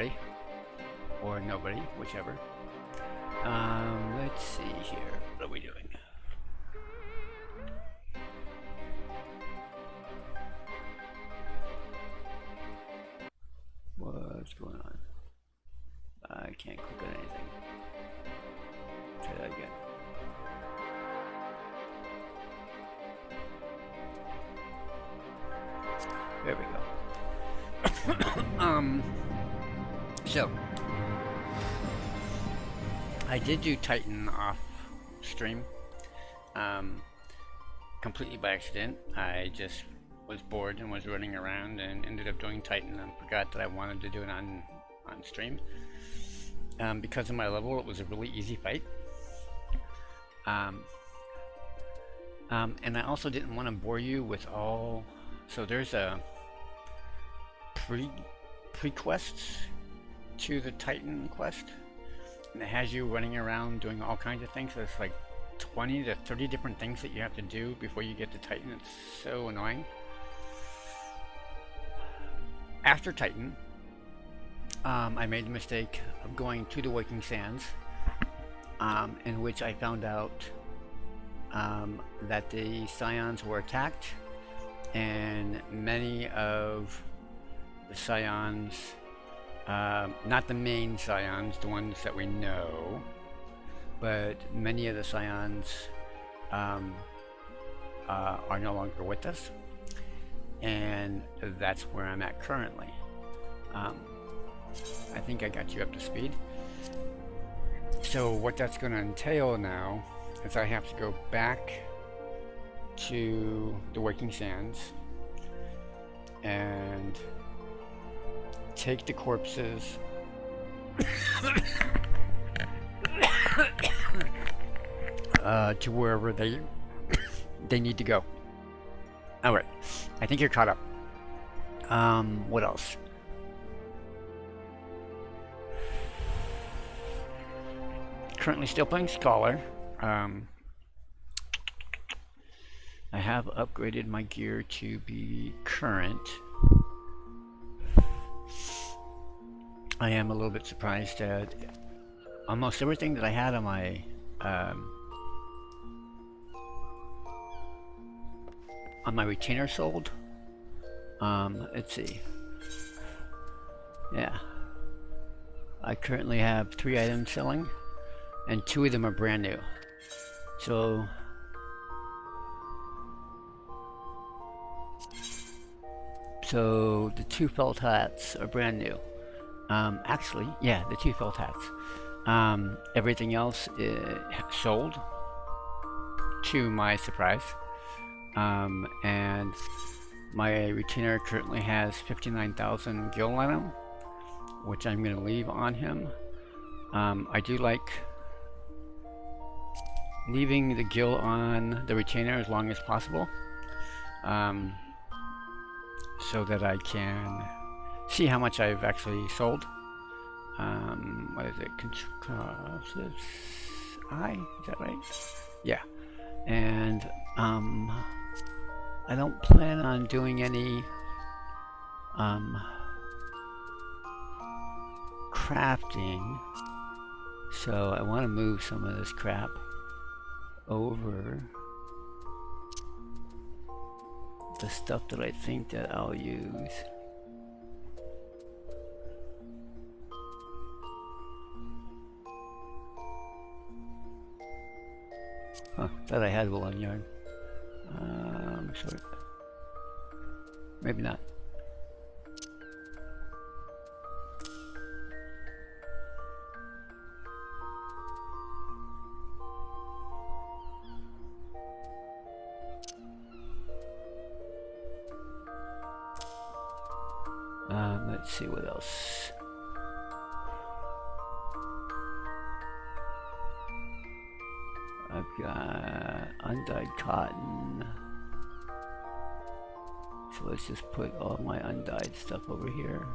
everybody. Or nobody, whichever. Let's see here. What are we doing? What's going on? I can't click on anything. Try that again. There we go. So I did do Titan off stream, completely by accident. I just was bored and was running around and ended up doing Titan and forgot that I wanted to do it on stream. Because of my level, it was a really easy fight. And I also didn't want to bore you with all. So there's a pre-quests to the Titan quest, and it has you running around doing all kinds of things. So it's like 20 to 30 different things that you have to do before you get to Titan. It's so annoying. After Titan, I made the mistake of going to the Waking Sands, in which I found out that the Scions were attacked, and many of the Scions, not the main Scions, the ones that we know, but many of the Scions are no longer with us, and that's where I'm at currently. I think I got you up to speed. So what that's going to entail now is I have to go back to the Waking Sands and take the corpses to wherever they need to go. Alright, I think you're caught up. What else? Currently still playing Scholar. I have upgraded my gear to be current. I am a little bit surprised that almost everything that I had on my retainer sold. Let's see. Yeah, I currently have 3 items selling, and 2 of them are brand new. So the 2 felt hats are brand new. Actually, yeah, the 2 felt hats. Everything else is sold, to my surprise. And my retainer currently has 59,000 gil on him, which I'm going to leave on him. I do like leaving the gil on the retainer as long as possible, so that I can see how much I've actually sold. What is it? I? Is that right? Yeah. And I don't plan on doing any crafting, so I want to move some of this crap over the stuff that I think that I'll use. Huh, thought I had woolen yarn. Sure. Maybe not. Let's see what else. I've got undyed cotton. So let's just put all my undyed stuff over here.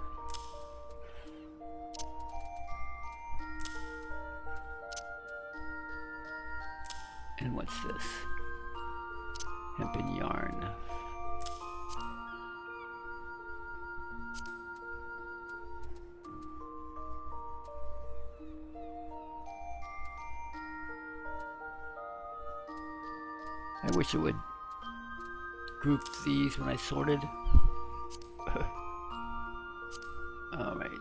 And what's this? Hempen yarn. I wish it would group these when I sorted. Alright.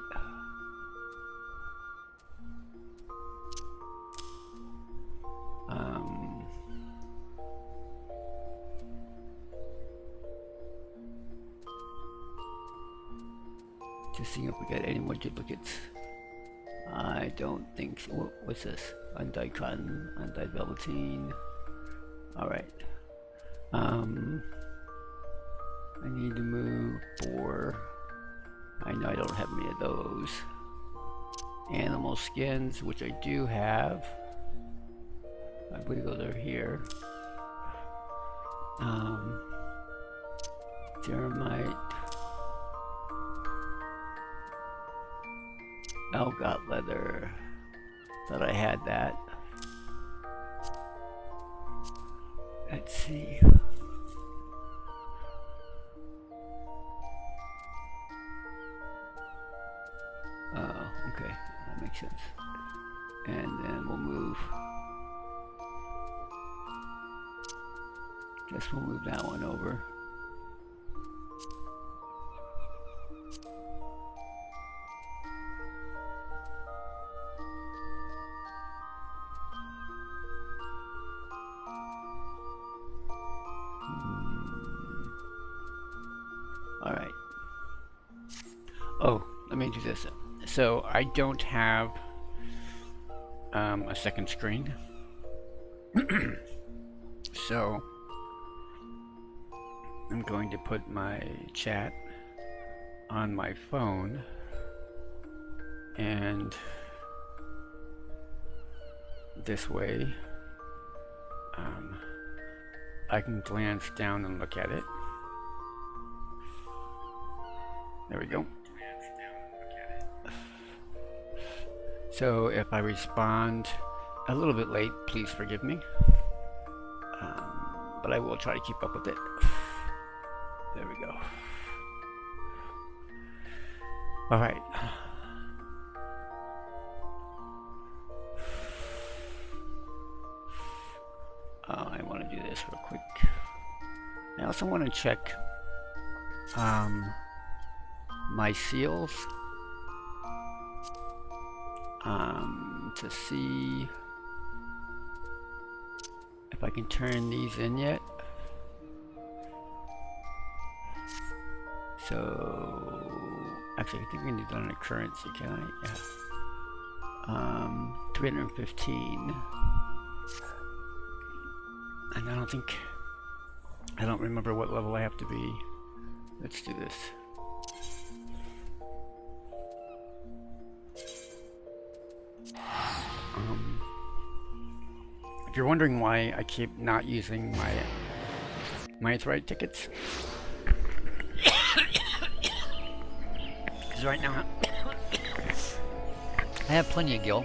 Just seeing if we got any more duplicates. I don't think so. What's this? Undyed cotton, undyed velveteen. Alright. I need to move 4. I know I don't have many of those. Animal skins, which I do have. I believe those are here. Thermite. Elgot leather. Thought I had that. Let's see. Oh, okay. That makes sense. And then we'll move. Guess we'll move that one over. All right. Oh, let me do this. So I don't have a second screen. So I'm going to put my chat on my phone, and this way I can glance down and look at it. There we go. So if I respond a little bit late, please forgive me. But I will try to keep up with it. There we go. All right. I want to do this real quick. I also want to check my seals to see if I can turn these in yet. So actually I think we need to on a currency, can I? Yeah. 315. And I don't remember what level I have to be. Let's do this. If you're wondering why I keep not using my Thread tickets, because right now I have plenty of gil,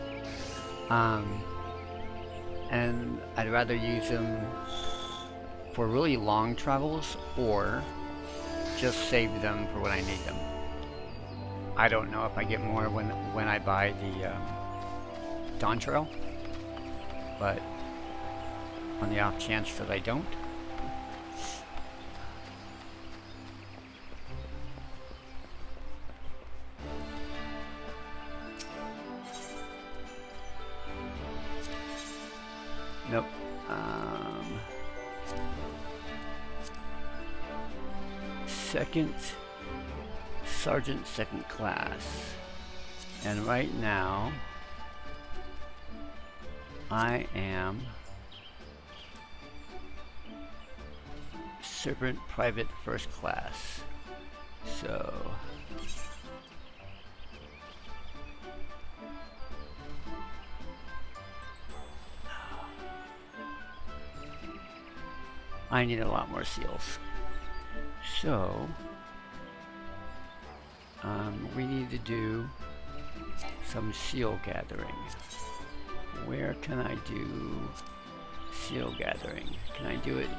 and I'd rather use them for really long travels or just save them for when I need them. I don't know if I get more when I buy the Dawn Trail, but on the off chance that I don't. Nope. Second Sergeant, second class. And right now I am Serpent Private First Class. So I need a lot more seals. So we need to do some seal gathering. Where can I do seal gathering? Can I do it?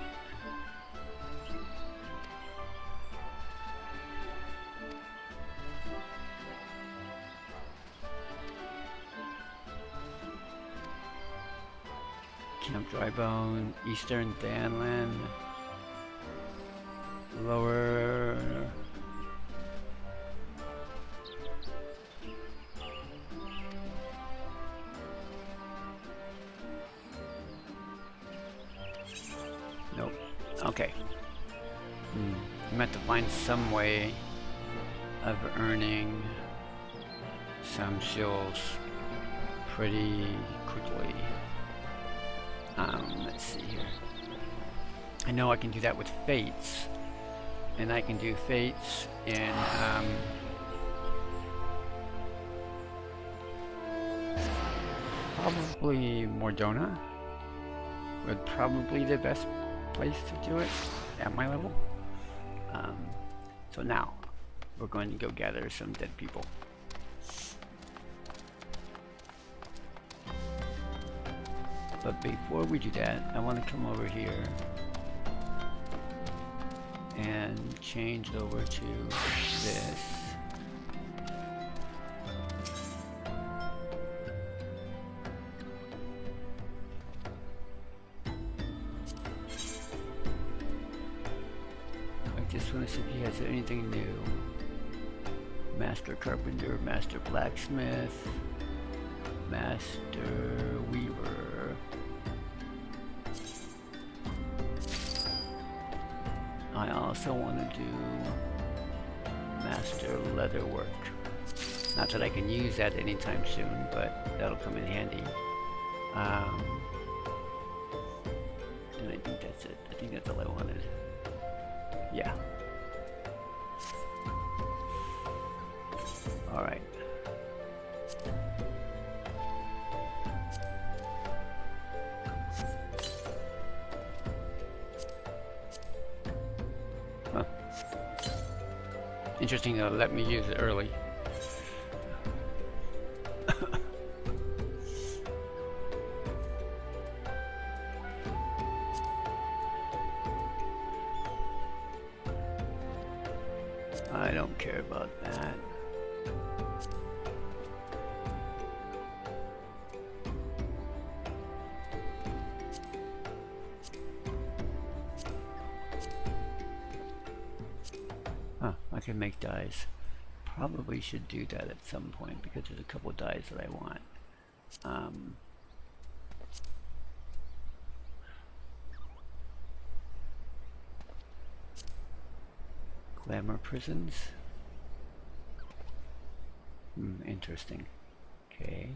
Camp Drybone, Eastern Danland, Lower. Nope. Okay. I'm meant to find some way of earning some shills pretty quickly. Let's see here. I know I can do that with fates, and I can do fates in probably Mordona would probably the best place to do it at my level. So now we're going to go gather some dead people. But before we do that, I want to come over here and change over to this. I just want to see if he has anything new. Master Carpenter, Master Blacksmith, Master Weaver. I also want to do Master Leatherwork. Not that I can use that anytime soon, but that'll come in handy. And I think that's it. I think that's all I wanted. Yeah. Alright. Huh. Interesting they'll let me use it early. I don't care about that. I can make dyes. Probably should do that at some point because there's a couple of dyes that I want. Glamour prisons. Interesting. Okay.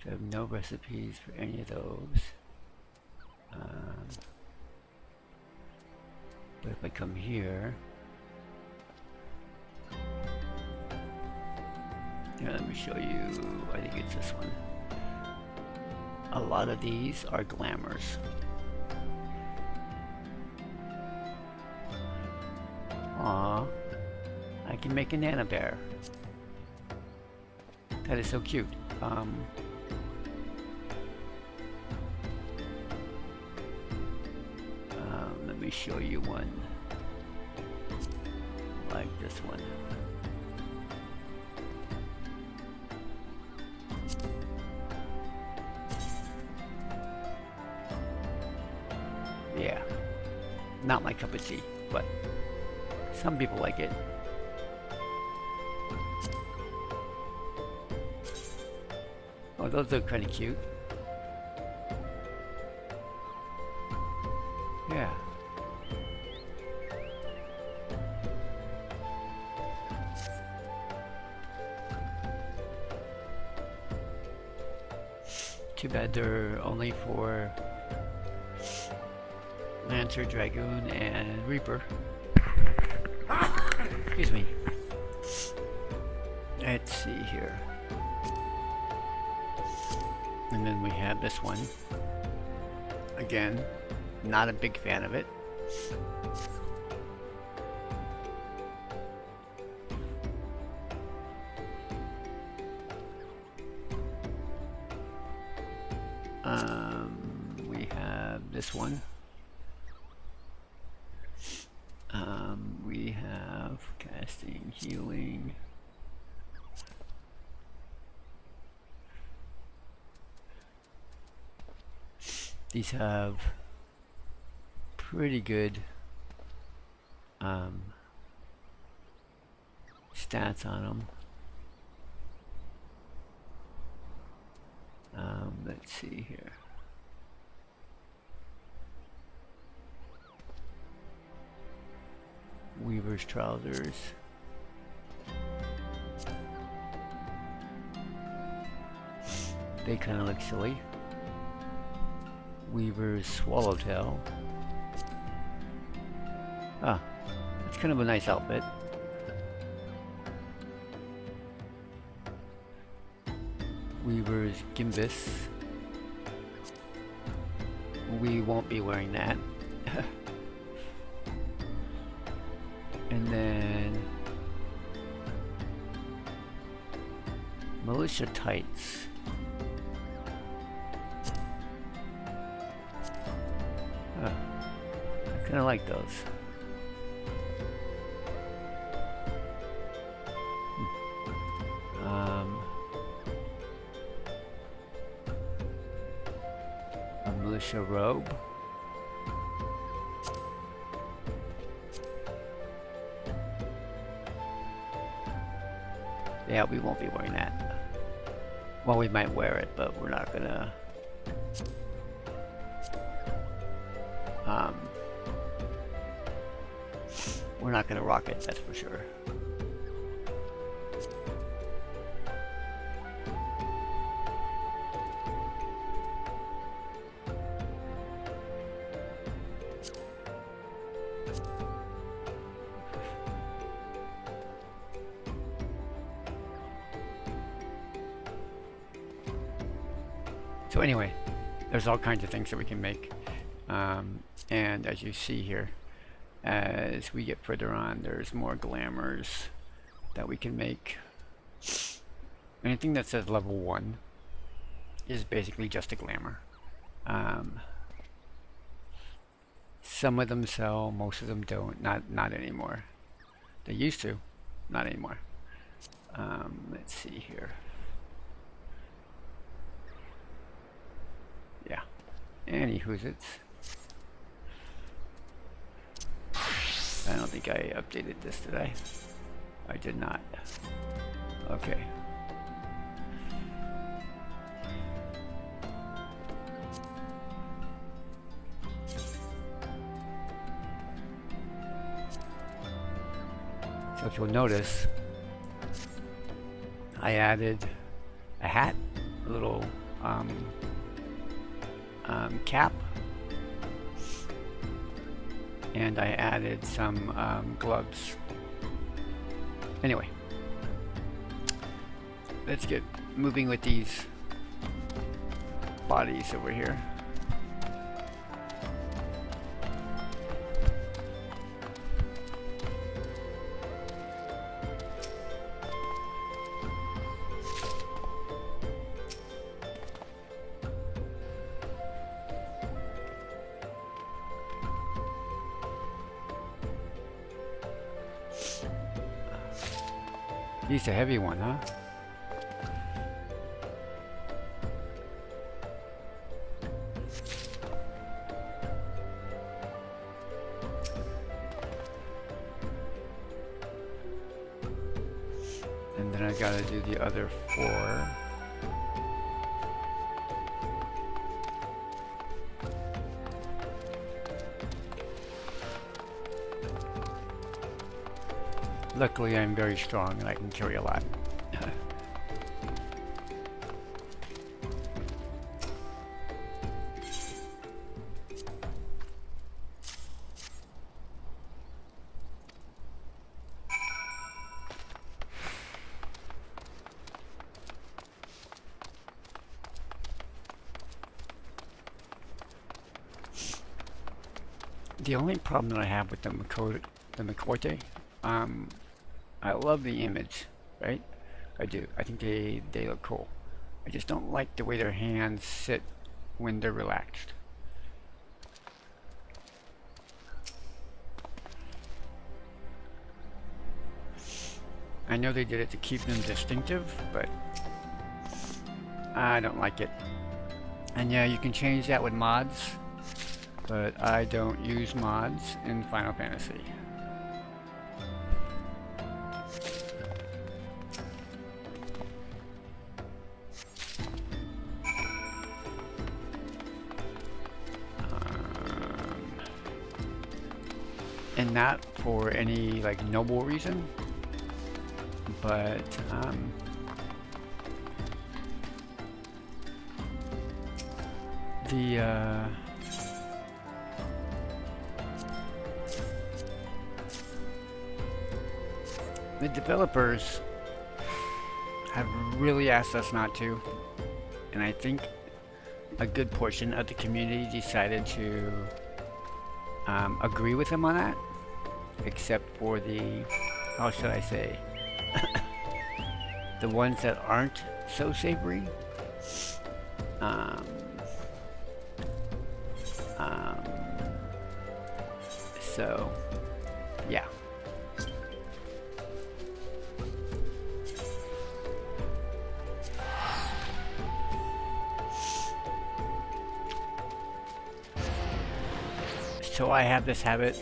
So I have no recipes for any of those. But if I come here, let me show you, I think it's this one. A lot of these are glamours. Aww, I can make a Nana Bear. That is so cute. Let me show you one like this one. Yeah, not my cup of tea, but some people like it. Oh, those look kind of cute. Yeah. Too bad they're only for Lancer, Dragoon, and Reaper. Excuse me. Let's see here. And then we have this one. Again, not a big fan of it. We have this one. We have casting, healing. These have pretty good stats on them. Let's see here. Weaver's trousers. They kind of look silly. Weaver's swallowtail. Ah, it's kind of a nice outfit. Weaver's gimbus. We won't be wearing that. And then militia tights. I kind of like those. A militia robe. Yeah, we won't be wearing that. Well, we might wear it, but we're not gonna rock it, that's for sure. So anyway, there's all kinds of things that we can make, and as you see here, as we get further on, there's more glamours that we can make. Anything that says level 1 is basically just a glamour. Some of them sell, most of them don't. Not anymore. They used to, not anymore. Let's see here. Yeah. Anywhoozits. I don't think I updated this today. I did not. Okay. So if you'll notice, I added a hat, a little cap, and I added some gloves. Anyway, let's get moving with these bodies over here. He's a heavy one, huh? And then I gotta do the other 4. Luckily, I'm very strong and I can carry a lot. The only problem that I have with the Makote, I love the image, right? I do. I think they look cool. I just don't like the way their hands sit when they're relaxed. I know they did it to keep them distinctive, but I don't like it. And yeah, you can change that with mods, but I don't use mods in Final Fantasy. And not for any like noble reason, but the developers have really asked us not to, and I think a good portion of the community decided to agree with him on that, except for the, how should I say, the ones that aren't so savory. So, yeah. So I have this habit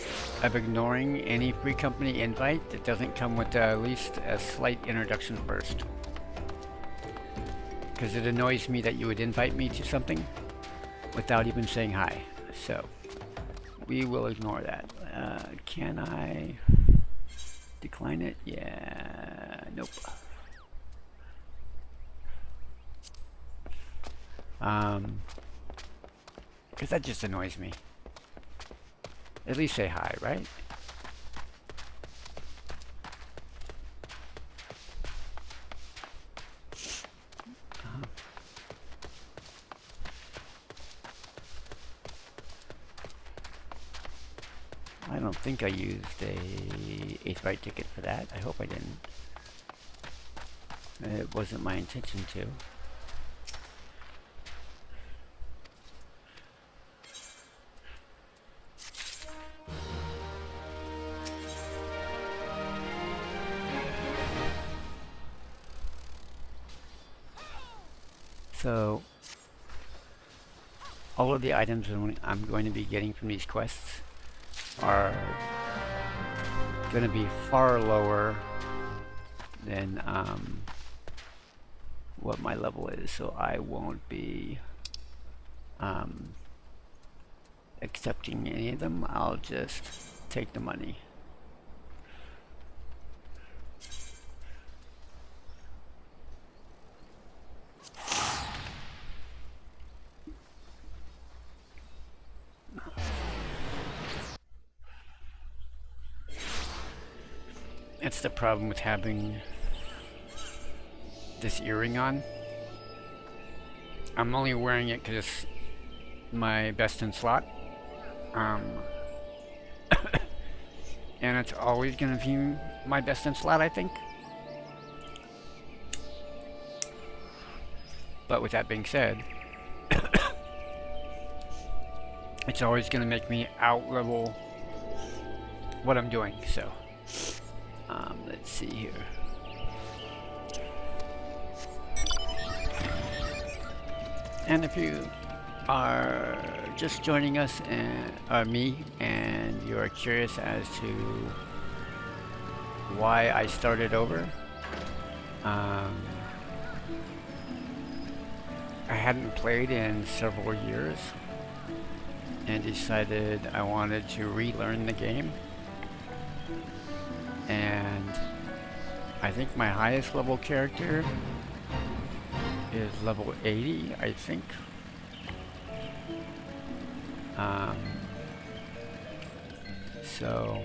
of ignoring any free company invite that doesn't come with at least a slight introduction first. Because it annoys me that you would invite me to something without even saying hi. So we will ignore that. Can I decline it? Yeah, nope. Because that just annoys me. At least say hi, right? I don't think I used a 8th right ticket for that. I hope I didn't. It wasn't my intention to. So, all of the items I'm going to be getting from these quests are going to be far lower than what my level is, so I won't be accepting any of them. I'll just take the money. That's the problem with having this earring on. I'm only wearing it because it's my best in slot. And it's always going to be my best in slot, I think. But with that being said, it's always going to make me out-level what I'm doing, so. Let's see here. And if you are just joining us, me, and you are curious as to why I started over, I hadn't played in several years and decided I wanted to relearn the game. And I think my highest level character is level 80, I think. So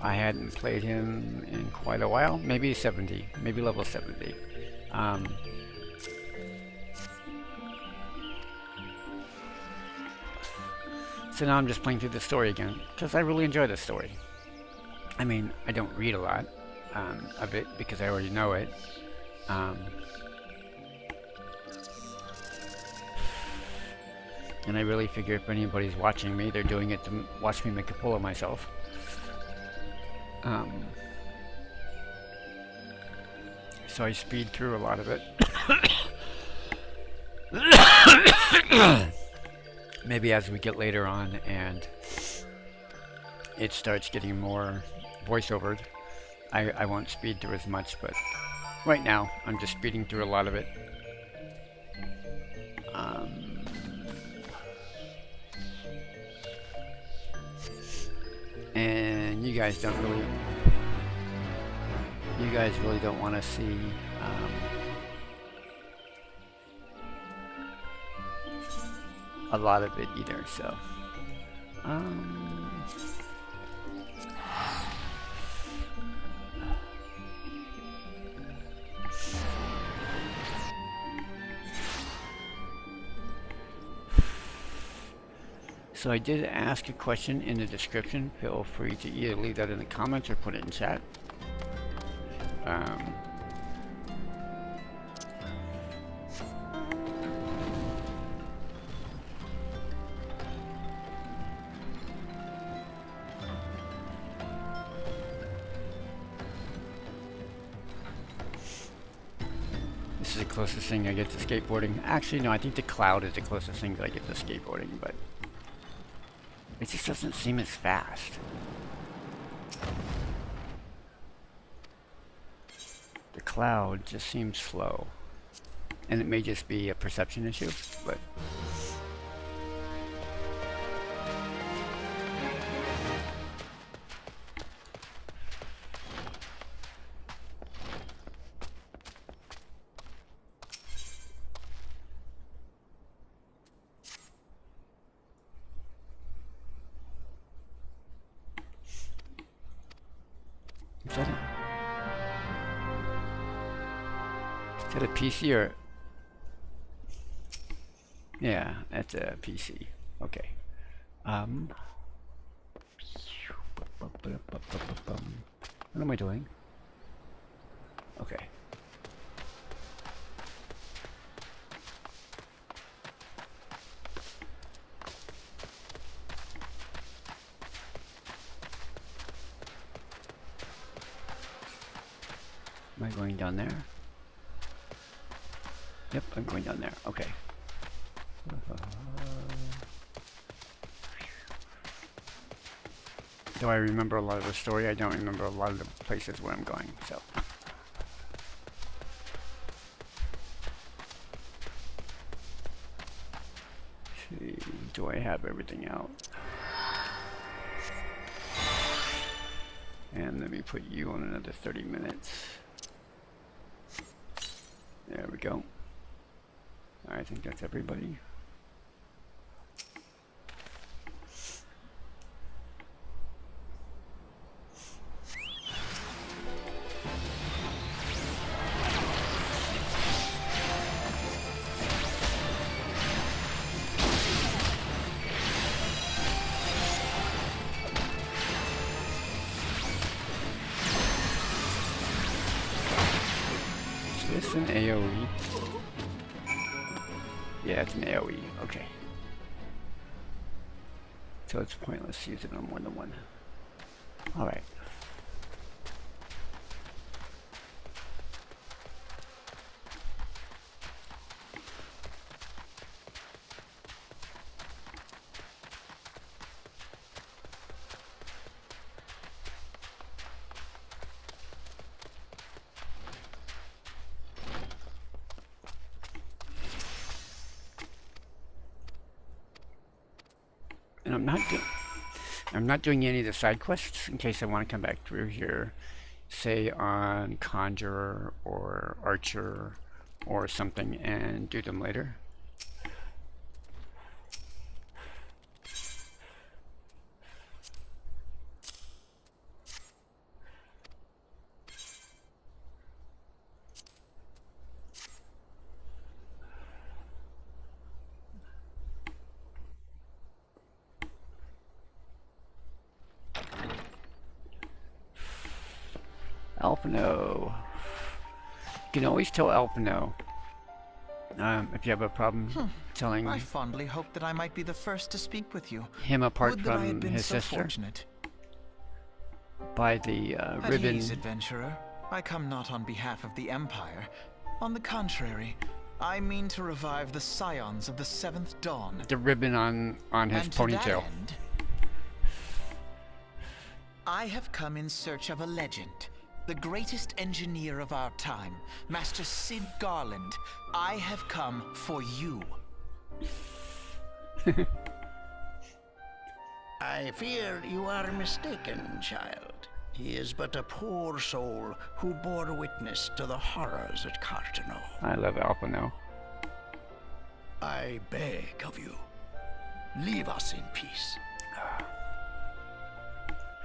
I hadn't played him in quite a while. Maybe 70, maybe level 70. So now I'm just playing through the story again, because I really enjoy the story. I mean, I don't read a lot of it, because I already know it. And I really figure if anybody's watching me, they're doing it to watch me make a fool of myself. So I speed through a lot of it. Maybe as we get later on and it starts getting more voiceovered, I won't speed through as much, but right now I'm just speeding through a lot of it. And you guys really don't want to see a lot of it either, so so I did ask a question in the description. Feel free to either leave that in the comments or put it in chat. This is the closest thing I get to skateboarding. Actually, no, I think the cloud is the closest thing that I get to skateboarding, but it just doesn't seem as fast. The cloud just seems slow. And it may just be a perception issue, but is that a PC or? Yeah, that's a PC. Okay. What am I doing? Okay. Am I going down there? Yep, I'm going down there. Okay. Though I remember a lot of the story, I don't remember a lot of the places where I'm going, so. Let's see, do I have everything out? And let me put you on another 30 minutes. There we go. I think that's everybody. Is this an AoE? Yeah, it's an AoE. Okay. So it's pointless using it on more than one. Alright. And I'm not doing any of the side quests in case I want to come back through here, say on Conjurer or Archer or something, and do them later. Alpino. You can always tell Alpino if you have a problem telling I fondly hoped that I might be the first to speak with you. him apart Would that I from had been his so sister fortunate. by the At ribbon. ease, adventurer. I come not on behalf of the Empire. On the contrary, I mean to revive the scions of the 7th Dawn. The ribbon on his And ponytail. to that end, I have come in search of a legend. The greatest engineer of our time, Master Sid Garland. I have come for you. I fear you are mistaken, child. He is but a poor soul who bore witness to the horrors at Cartano. I love Alpino. I beg of you, leave us in peace.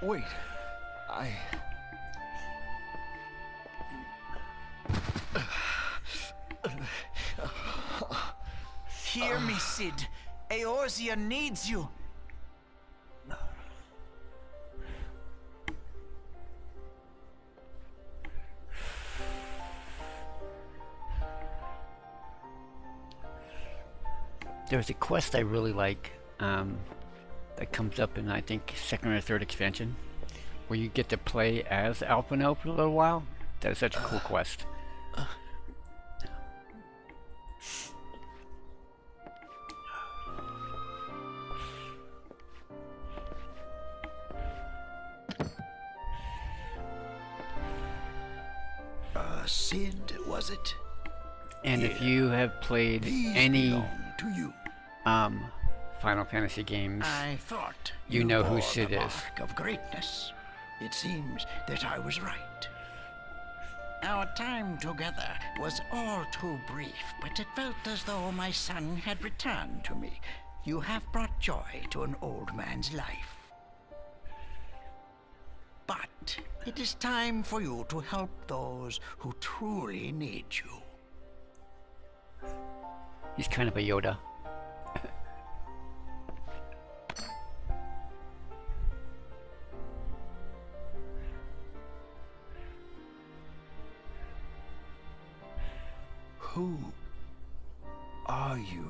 Wait, Hear me, Sid. Eorzea needs you. There's a quest I really like that comes up in, I think, 2nd or 3rd expansion, where you get to play as Alpino for a little while. That is such a cool quest. Sid, was it? And if you have played These any belong to you. Final Fantasy games, I thought you know who bore Sid the is. mark of greatness. It seems that I was right. Our time together was all too brief, but it felt as though my son had returned to me. You have brought joy to an old man's life. But it is time for you to help those who truly need you. He's kind of a Yoda. Who are you?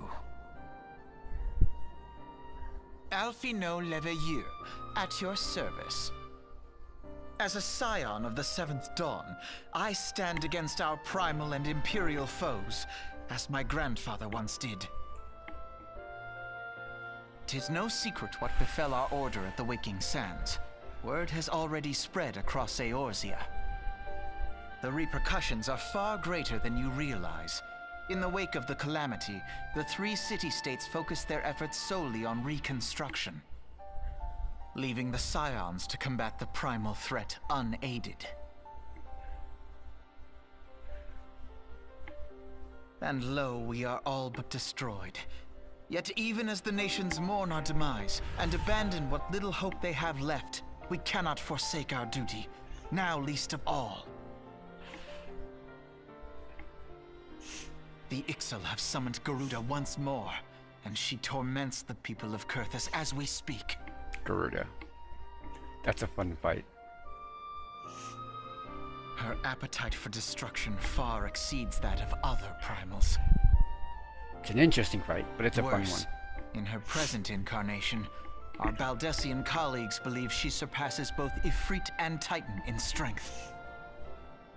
Alphino Leveilleur, at your service. As a scion of the 7th Dawn, I stand against our primal and imperial foes, as my grandfather once did. 'Tis no secret what befell our order at the Waking Sands. Word has already spread across Eorzea. The repercussions are far greater than you realize. In the wake of the calamity, the 3 city-states focused their efforts solely on reconstruction, leaving the scions to combat the primal threat unaided. And lo, we are all but destroyed. Yet even as the nations mourn our demise and abandon what little hope they have left, we cannot forsake our duty, now least of all. The Ixal have summoned Garuda once more, and she torments the people of Kurthus as we speak. Garuda. That's a fun fight. Her appetite for destruction far exceeds that of other primals. It's an interesting fight, but it's a fun Worse, one. in her present incarnation, our Baldessian colleagues believe she surpasses both Ifrit and Titan in strength.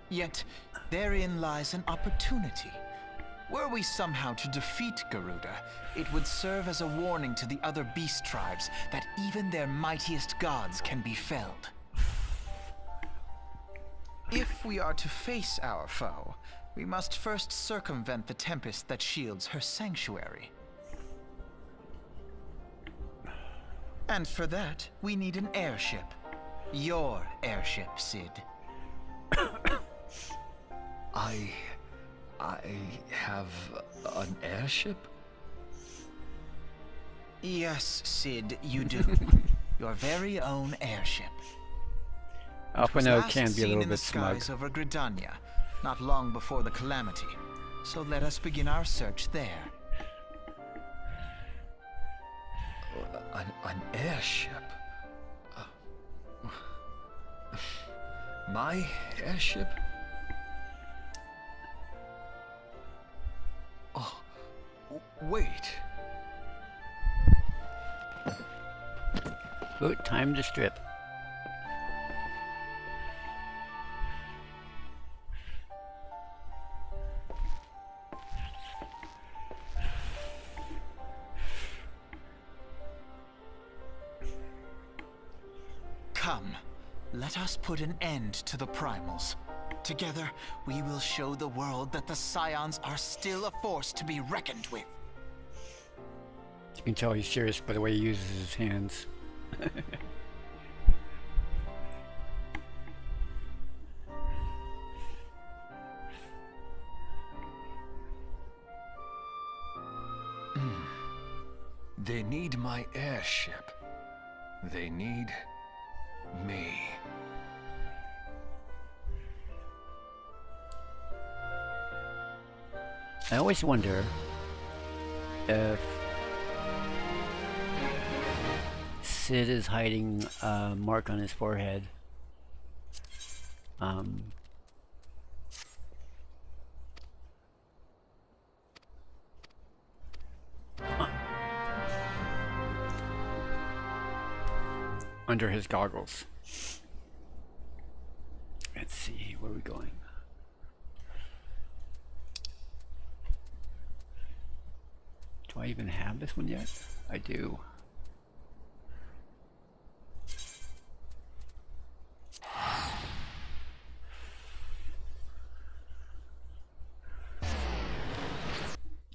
Yet, therein lies an opportunity. Were we somehow to defeat Garuda, it would serve as a warning to the other beast tribes that even their mightiest gods can be felled. If we are to face our foe, we must first circumvent the tempest that shields her sanctuary. And for that, we need an airship. Your airship, Sid. I have an airship? Yes, Sid, you do. Your very own airship. Alpino can be a little in the bit smug. skies over Gridania, not long before the calamity. So let us begin our search there. An airship? My airship? Oh, wait. Ooh, time to strip. Come, let us put an end to the primals. Together, we will show the world that the Scions are still a force to be reckoned with. You can tell he's serious by the way he uses his hands. They need my airship. They need me. I always wonder if Sid is hiding a mark on his forehead. Under his goggles. Let's see, where are we going? Do I even have this one yet? I do.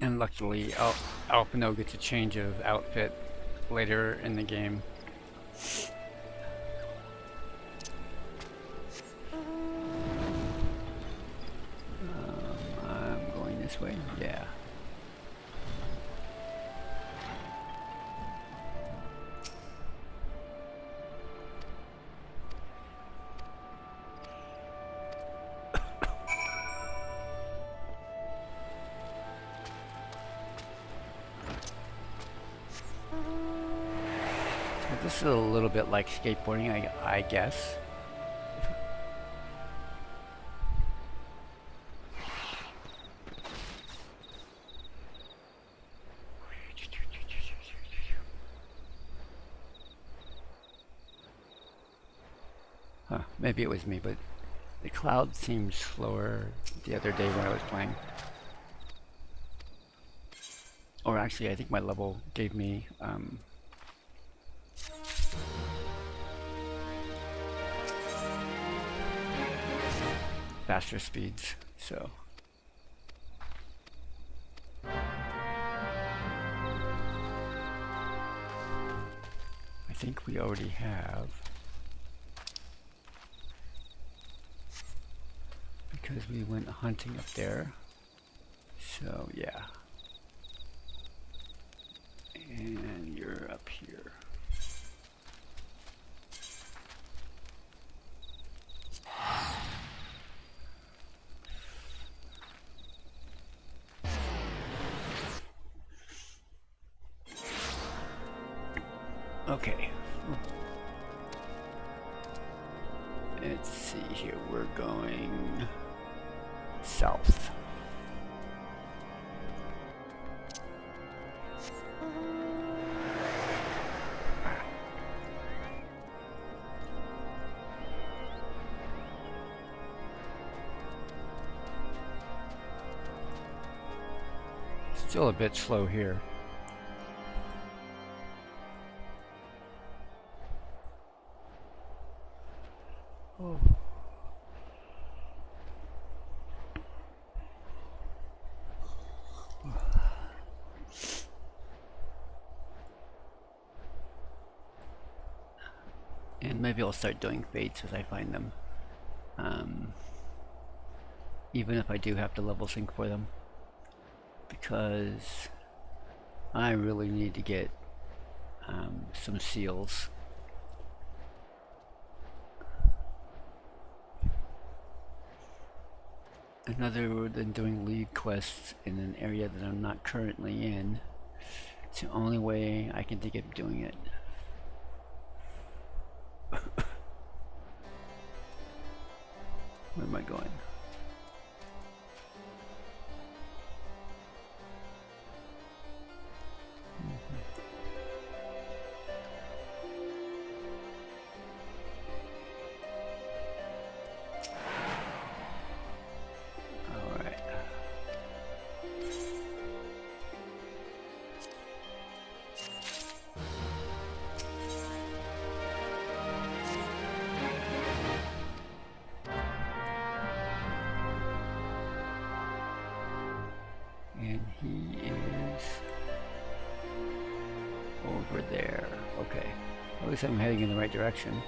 And luckily, Alpino gets a change of outfit later in the game. I'm going this way? Yeah. This is a little bit like skateboarding, I guess. Huh, maybe it was me, but the cloud seemed slower the other day when I was playing. Or actually, I think my level gave me faster speeds, so I think we already have, because we went hunting up there, so yeah. And you're up here. Okay. Let's see here. We're going south. Still a bit slow here. Oh. And maybe I'll start doing fates as I find them. Even if I do have to level sync for them. Because I really need to get some seals. And other than doing lead quests in an area that I'm not currently in, it's the only way I can think of doing it. Where am I going? least I'm heading in the right direction.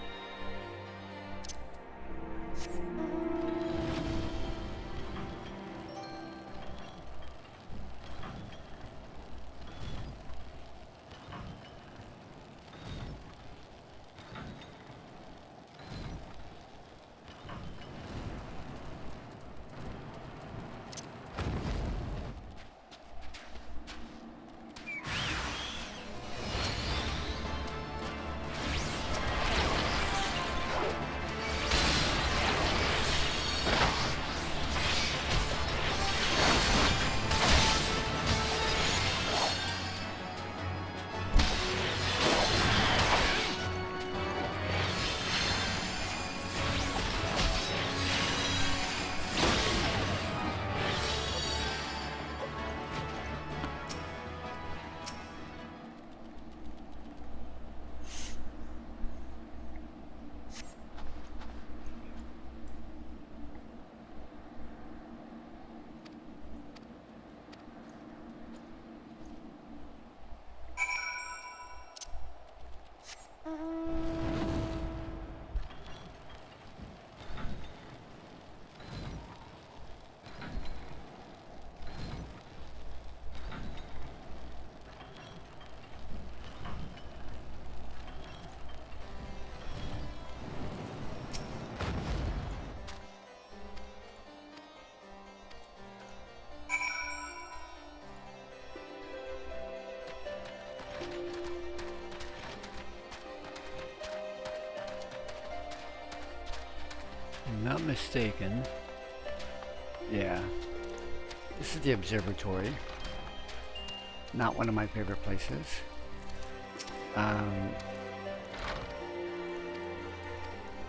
Not mistaken. Yeah. This is the observatory. Not one of my favorite places.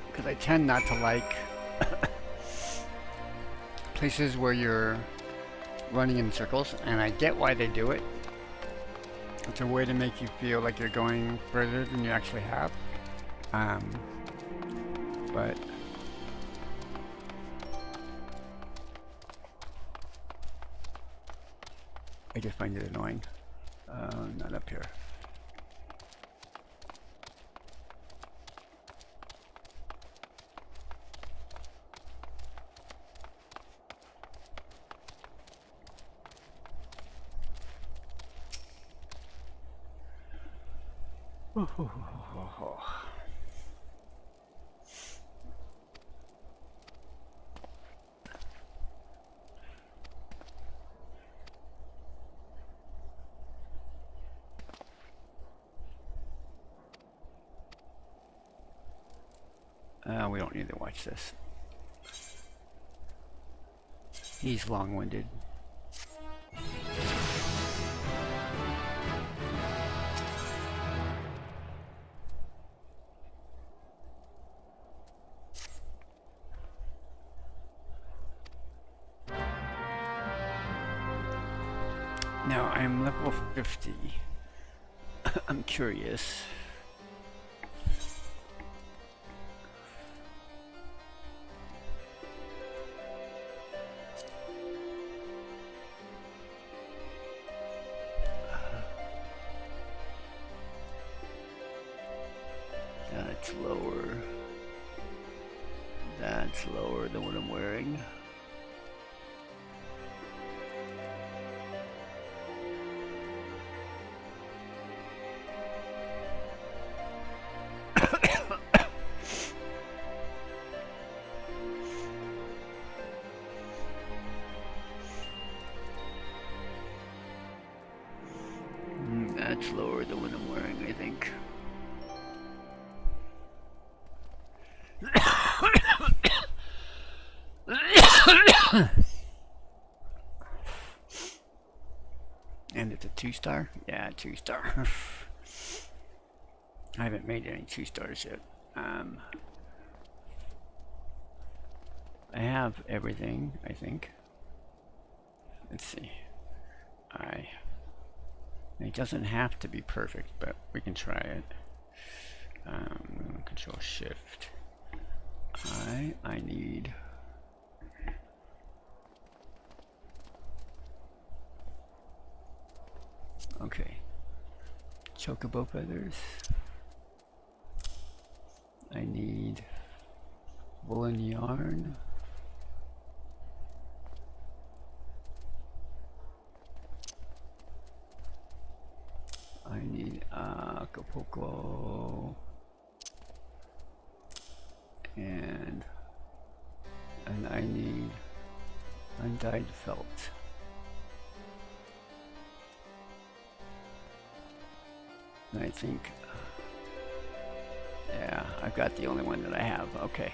Because I tend not to like places where you're running in circles, and I get why they do it. It's a way to make you feel like you're going further than you actually have. But I just find it annoying. Not up here. We don't need to watch this. He's long-winded. Now I'm level 50. I'm curious. That's lower. That's lower than what I'm wearing. That's lower than what I'm wearing, I think. And it's a 2-star? Yeah, 2-star. I haven't made any 2-stars yet. I have everything, I think. Let's see. It doesn't have to be perfect, but we can try it. Control Shift. I need. Okay. Chocobo feathers. Woolen yarn. I need Acapulco and I need undyed felt. And I think, yeah, I've got the only one that I have. Okay.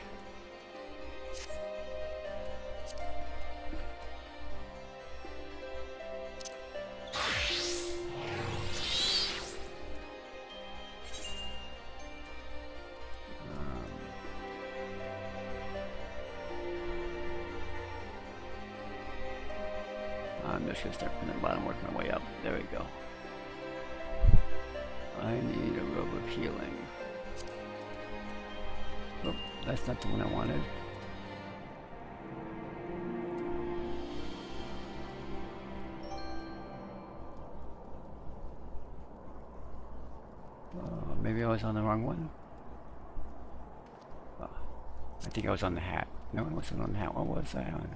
I'm just gonna start from the bottom, work my way up. There we go. I need a robe of healing. Oh, that's not the one I wanted. Maybe I was on the wrong one. I think I was on the hat. No, I wasn't on the hat. What was I on?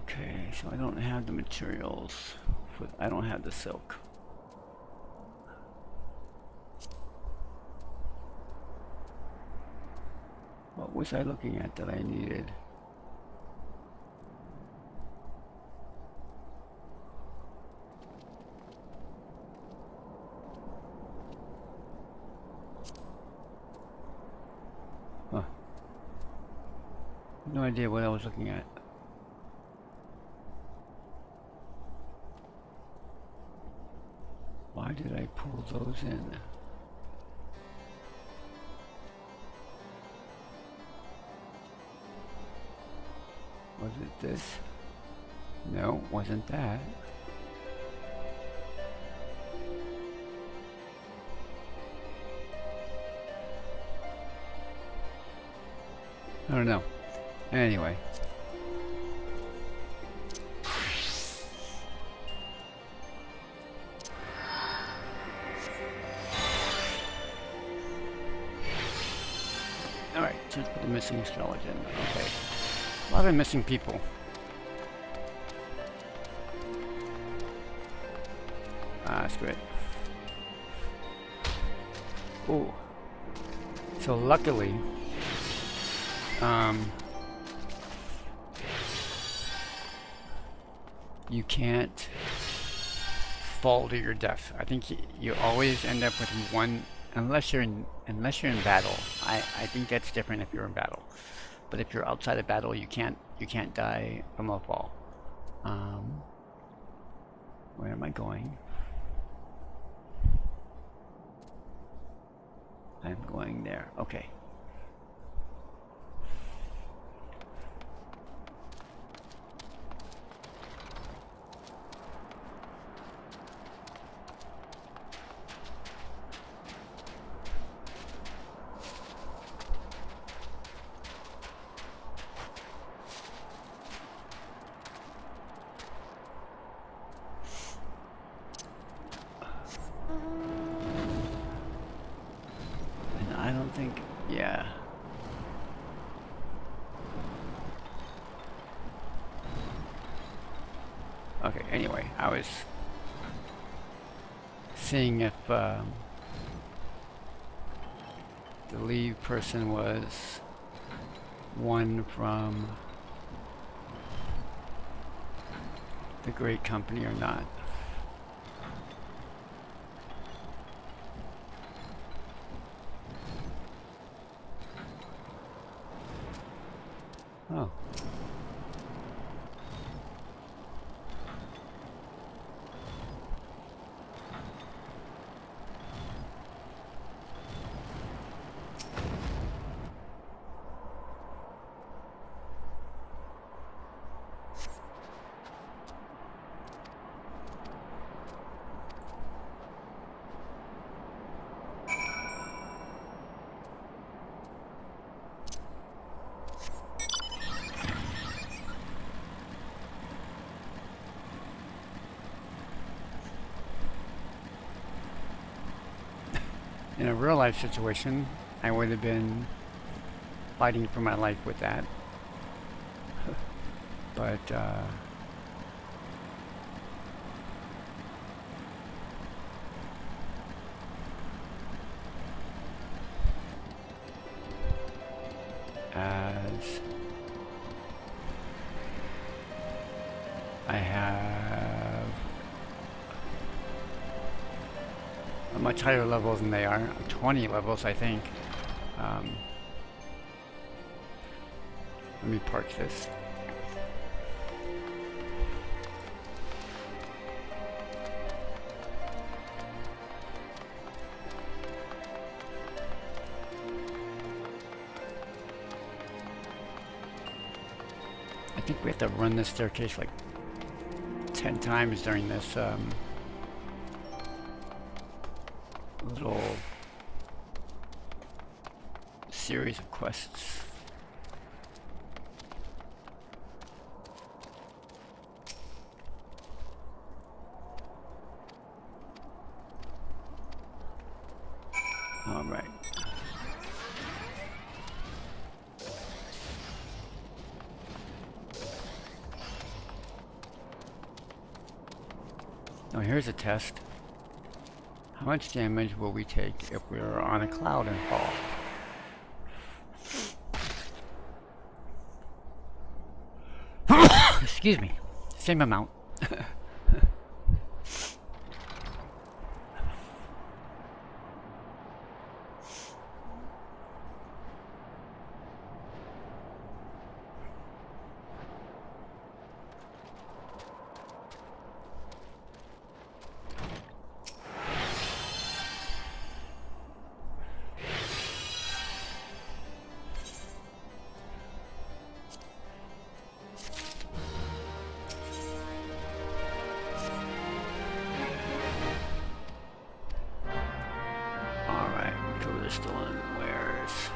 Okay, so I don't have the materials. I don't have the silk. What was I looking at that I needed? Huh. No idea what I was looking at. Why did I pull those in? Was it this? No, wasn't that. I don't know. Anyway. Alright, just put the missing skeleton. Okay. A lot of missing people. That's great. Ooh. So luckily, you can't fall to your death. I think you always end up with one, unless you're in battle. I think that's different if you're in battle. But if you're outside of battle, you can't die from a fall. Where am I going? I'm going there. Okay. Yeah. Okay, anyway, I was seeing if the lead person was one from the great company or not. Oh. In a real life situation, I would have been fighting for my life with that. But, as I have a much higher level than they are, 20 levels I think. Let me park this. I think we have to run this staircase like 10 times during this little series of quests. All right. Now here's a test. How much damage will we take if we're on a cloud and fall? Excuse me. Same amount. Still unawares.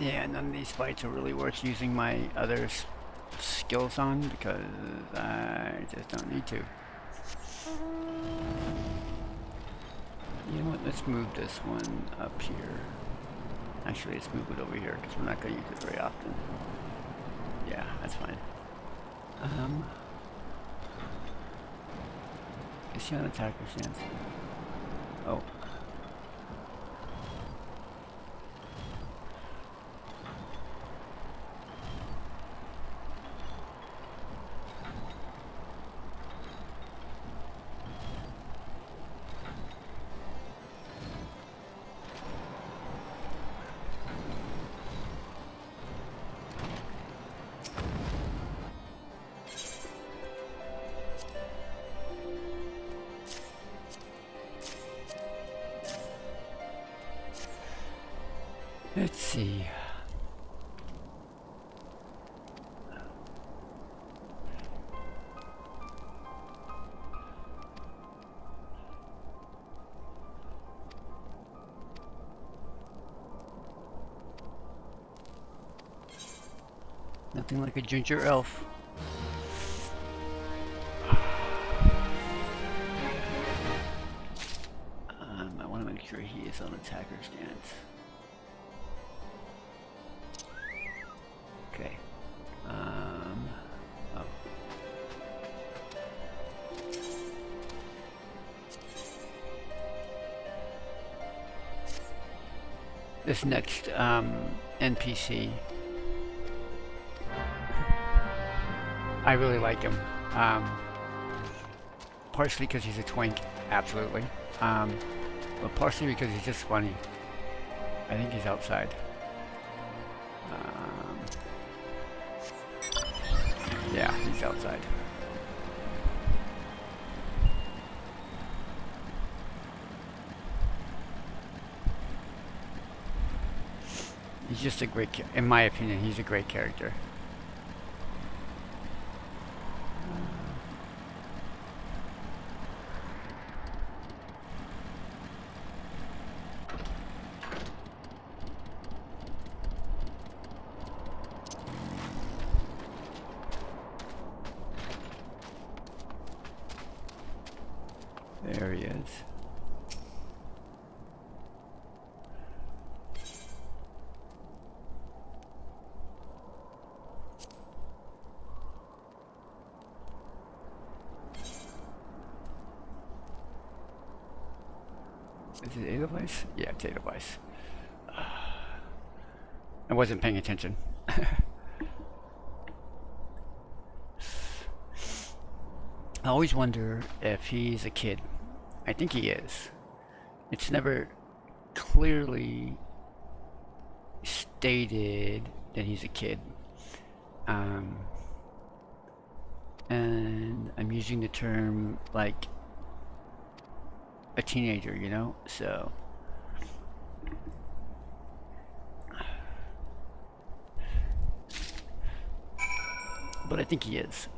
Yeah, none of these fights are really worth using my other skills on because I just don't need to. You know what, let's move this one up here. Actually, let's move it over here because we're not going to use it very often. Yeah, that's fine. Is he on attacker stance? Oh. Let's see. Nothing like a ginger elf. I want to make sure he is on attacker stance. Okay. Oh. This next NPC, I really like him. Partially because he's a twink, absolutely. But partially because he's just funny. I think he's outside. Yeah, he's outside. He's just a great, in my opinion, he's a great character. There he is. Is it Edelweiss? Yeah, it's Edelweiss. I wasn't paying attention. I always wonder if he's a kid. I think he is. It's never clearly stated that he's a kid. And I'm using the term like a teenager, you know? So but I think he is.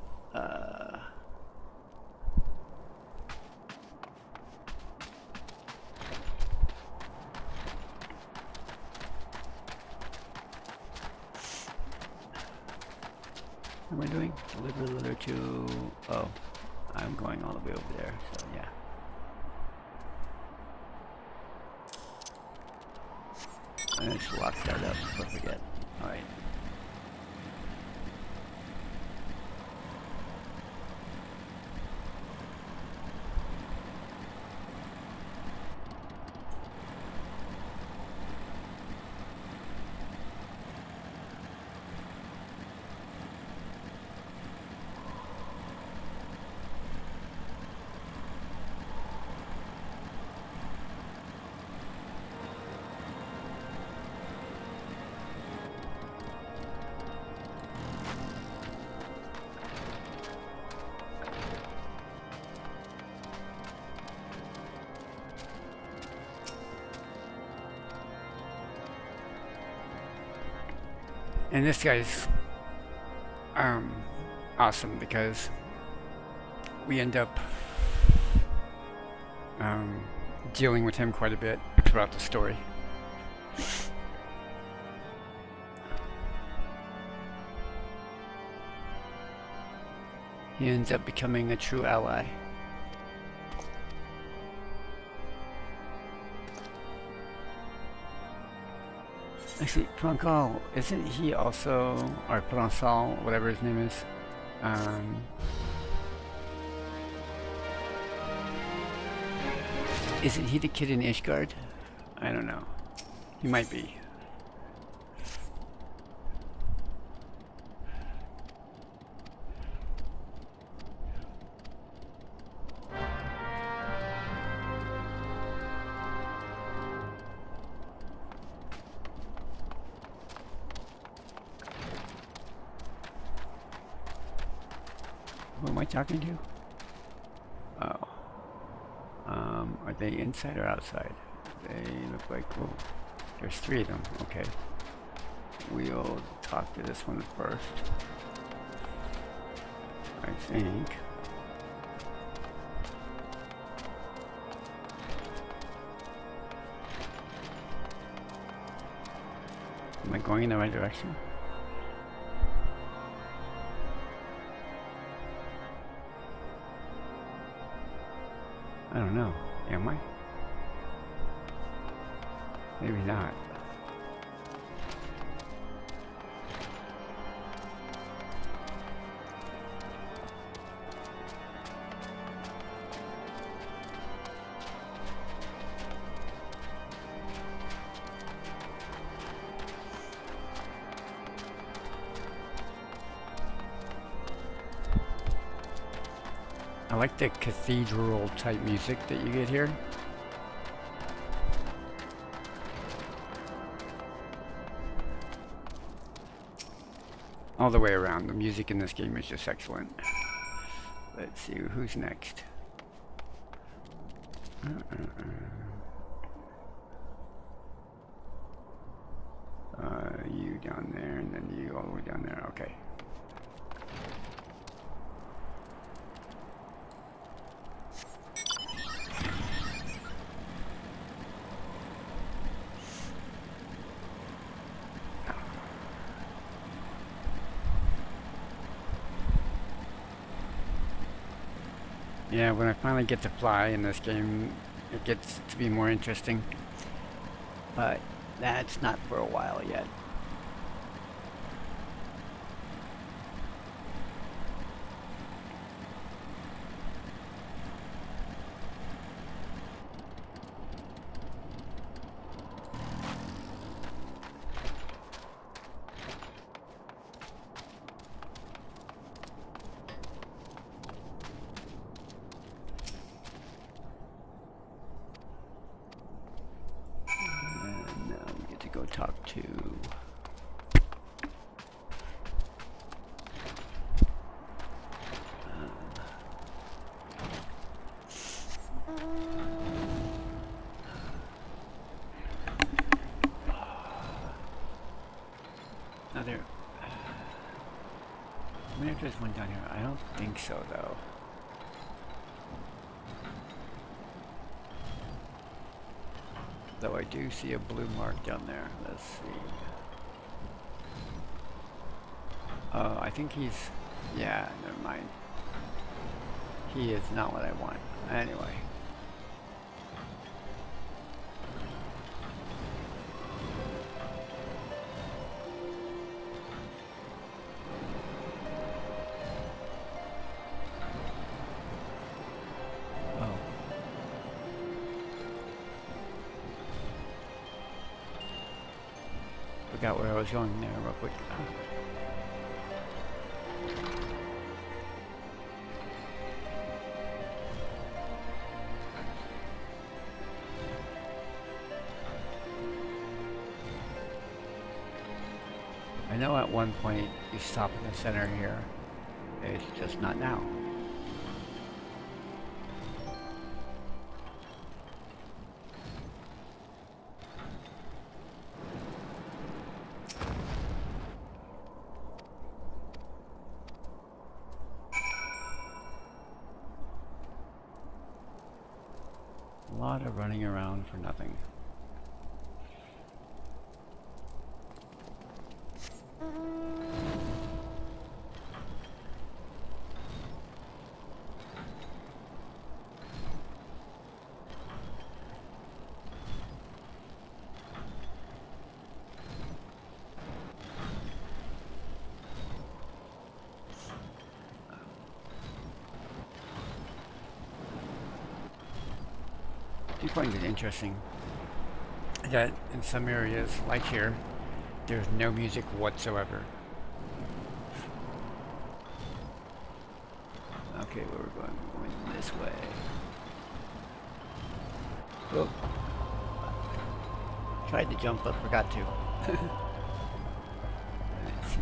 What am I doing? Deliver the letter to... Oh, I'm going all the way over there, so yeah. I just lock that up before I forget. Alright. And this guy's awesome because we end up dealing with him quite a bit throughout the story. He ends up becoming a true ally. Actually, Francal, isn't he also, or Provençal, whatever his name is, isn't he the kid in Ishgard? I don't know. He might be. Who am I talking to? Oh. Are they inside or outside? They look like, oh, there's three of them. Okay. We'll talk to this one first. I think. Am I going in the right direction? I don't know. Am I? Maybe not. I like the cathedral type music that you get here. All the way around, the music in this game is just excellent. Let's see, who's next? You down there, and then you all the way down there. Okay. Yeah, when I finally get to fly in this game, it gets to be more interesting. But that's not for a while yet. Go talk to there. I wonder if there's one down here. I don't think so though. Though I do see a blue mark down there. Let's see. Oh, I think he's... Yeah, never mind. He is not what I want. Anyway. Forgot where I was going there real quick. I know at one point you stop in the center here. It's just not now. A lot of running around for nothing. I find it interesting that in some areas, like here, there's no music whatsoever. Okay, where we're going this way. Oh. Tried to jump but forgot to. Let's see.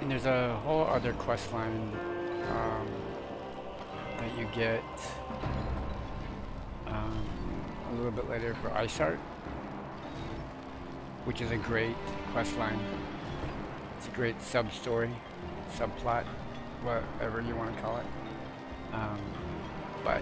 And there's a whole other quest line that you get a little bit later for Isart, which is a great quest line. It's a great sub-story, subplot, whatever you want to call it. But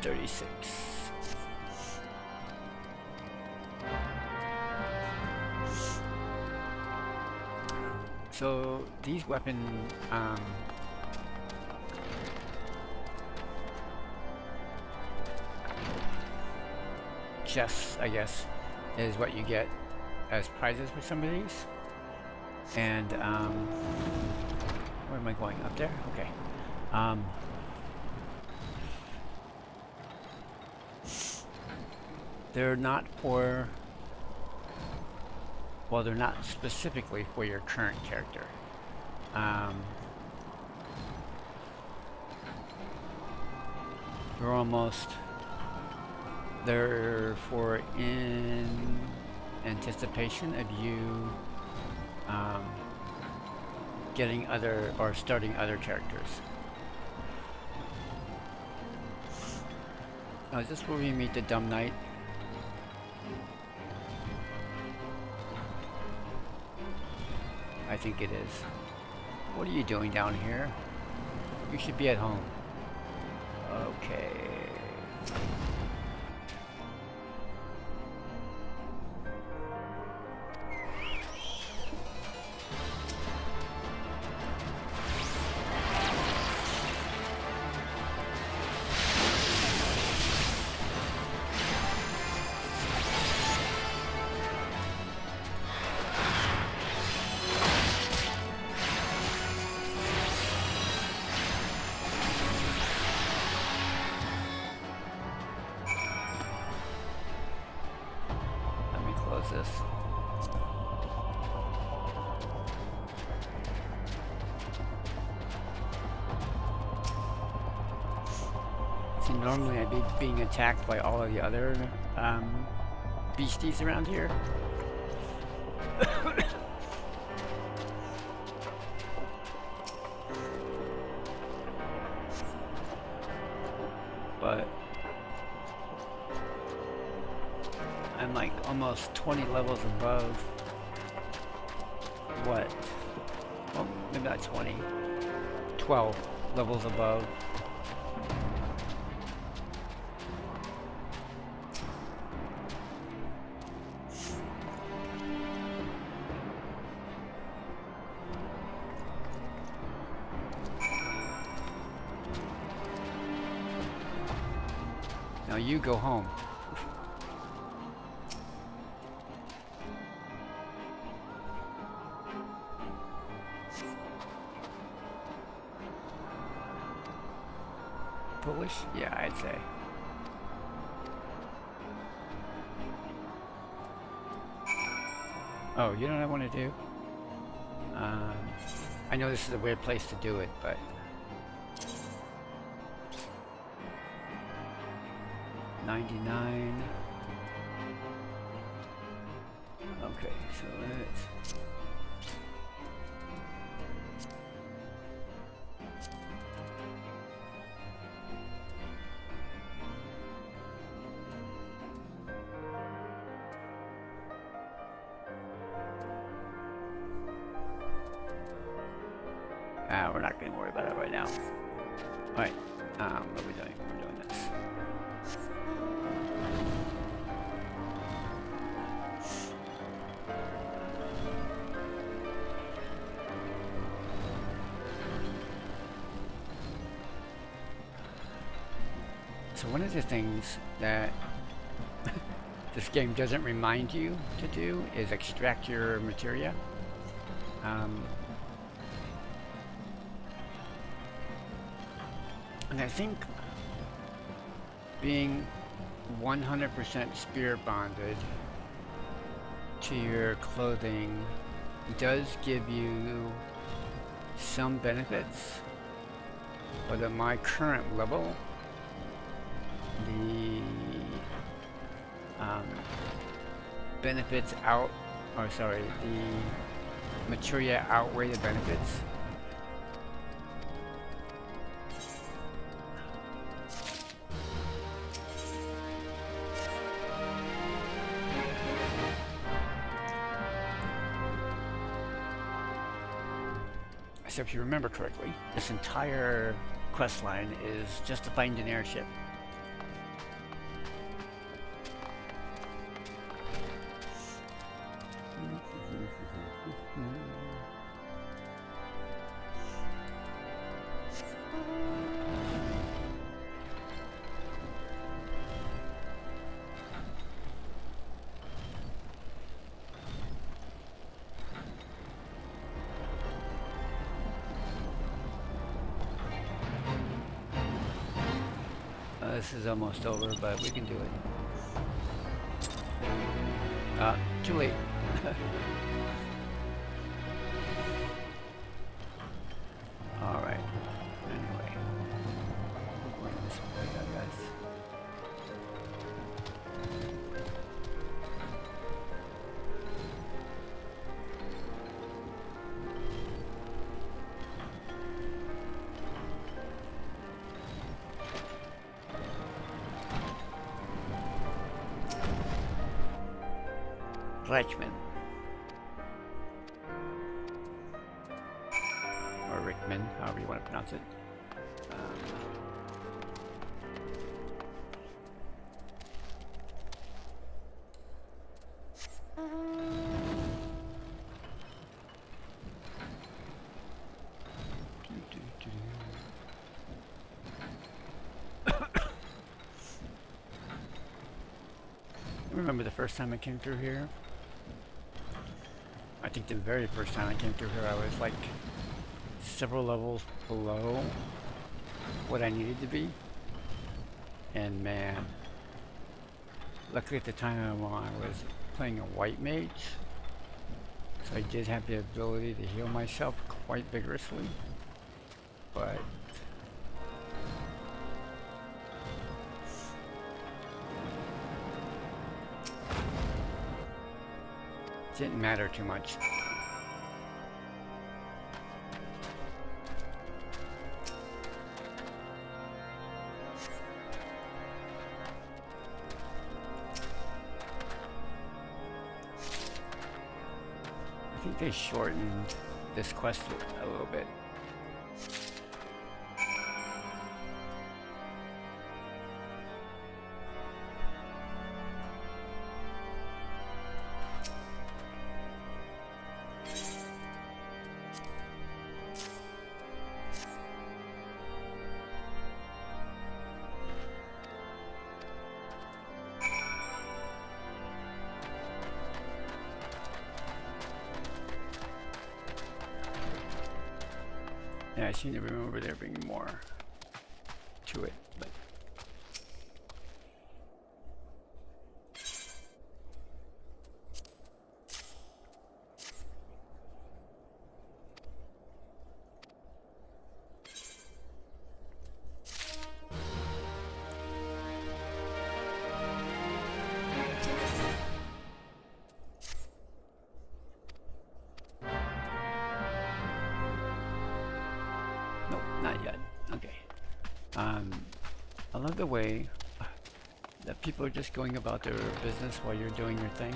36. So these weapon chests, I guess, is what you get as prizes for some of these. And where am I going? Up there? Okay. They're not for, well, they're not specifically for your current character. They're for in anticipation of you getting other or starting other characters. Oh, is this where we meet the Dumb Knight? I think it is. What are you doing down here? You should be at home. Okay. This. See, normally I'd be being attacked by all of the other beasties around here. But I'm like almost 20 levels above what? Well, maybe not 20. 12 levels above. Now you go home. Polish? Yeah, I'd say. Oh, you know what I want to do? I know this is a weird place to do it, but... $99. Okay, so let's... we're not going to worry about it right now. Alright, what are we doing? We're doing this. So one of the things that this game doesn't remind you to do is extract your materia. And I think being 100% spirit bonded to your clothing does give you some benefits, but at my current level, the benefits the materia outweigh the benefits. So if you remember correctly, this entire quest line is just to find an airship. This is almost over, but we can do it. Too late. Alright. Anyway. We're going this way, guys. Reichman. Or Rickman, however you want to pronounce it. I remember the first time I came through here. I think the very first time I came through here, I was like several levels below what I needed to be. And man, luckily at the time I was playing a white mage, so I did have the ability to heal myself quite vigorously. But didn't matter too much. I think they shortened this quest a little bit. Yeah, I seem to remember there being more to it, but nope, not yet. Okay. I love the way that people are just going about their business while you're doing your thing.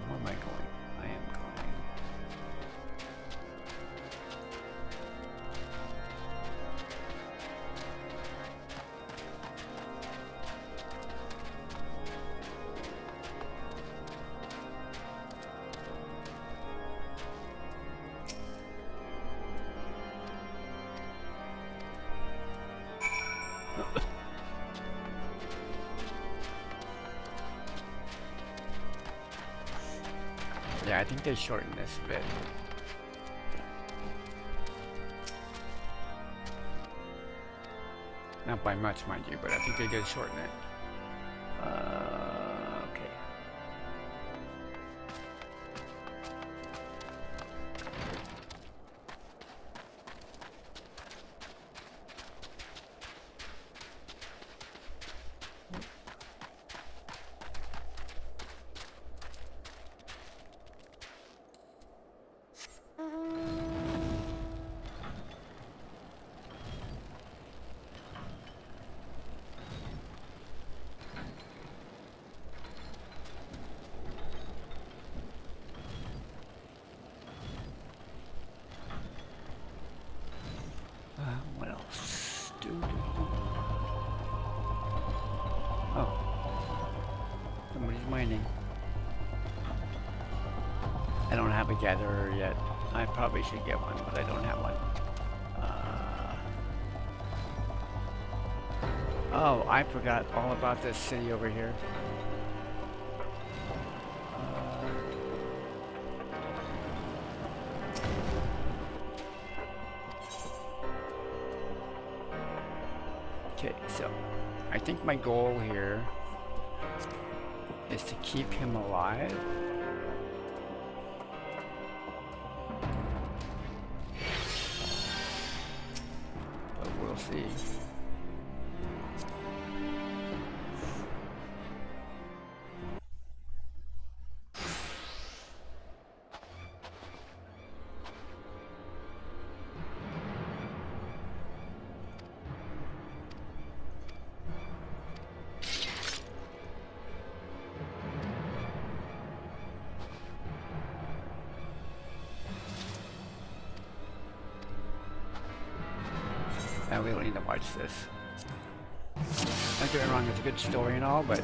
Where am I going? I am going. Yeah, I think they shortened this a bit. Not by much, mind you, but I think they did shorten it. Okay. What else? Oh. Somebody's mining. I don't have a gatherer yet. I probably should get one, but I don't have one. Oh, I forgot all about this city over here. Okay, so I think my goal here is to keep him alive. But we'll see. And we don't need to watch this. Don't get me wrong, it's a good story and all, but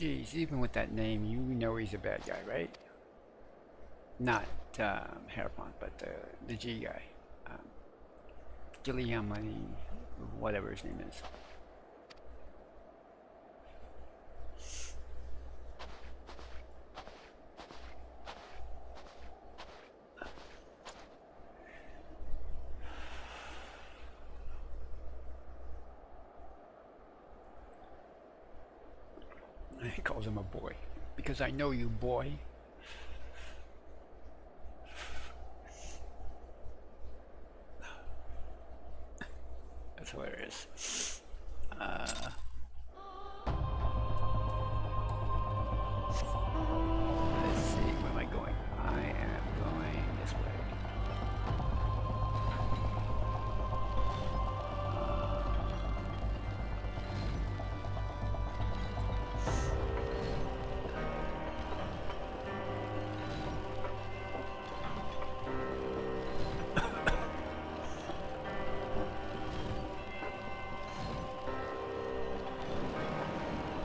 Geez, even with that name, you know he's a bad guy, right? Not Harapon, but the G guy. Gilliamani, whatever his name is. He calls him a boy. Because I know you, boy. That's hilarious. Let's see, where am I going? I am going this way.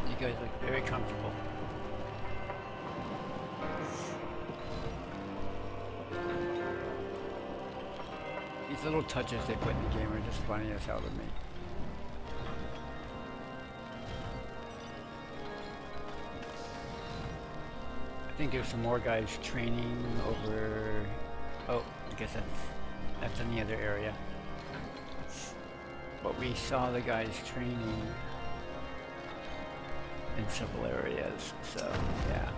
You guys look very comfortable. These little touches they put in the game are just funny as hell to me. I think there's some more guys training over... Oh, I guess that's in the other area. But we saw the guys training in several areas, so yeah.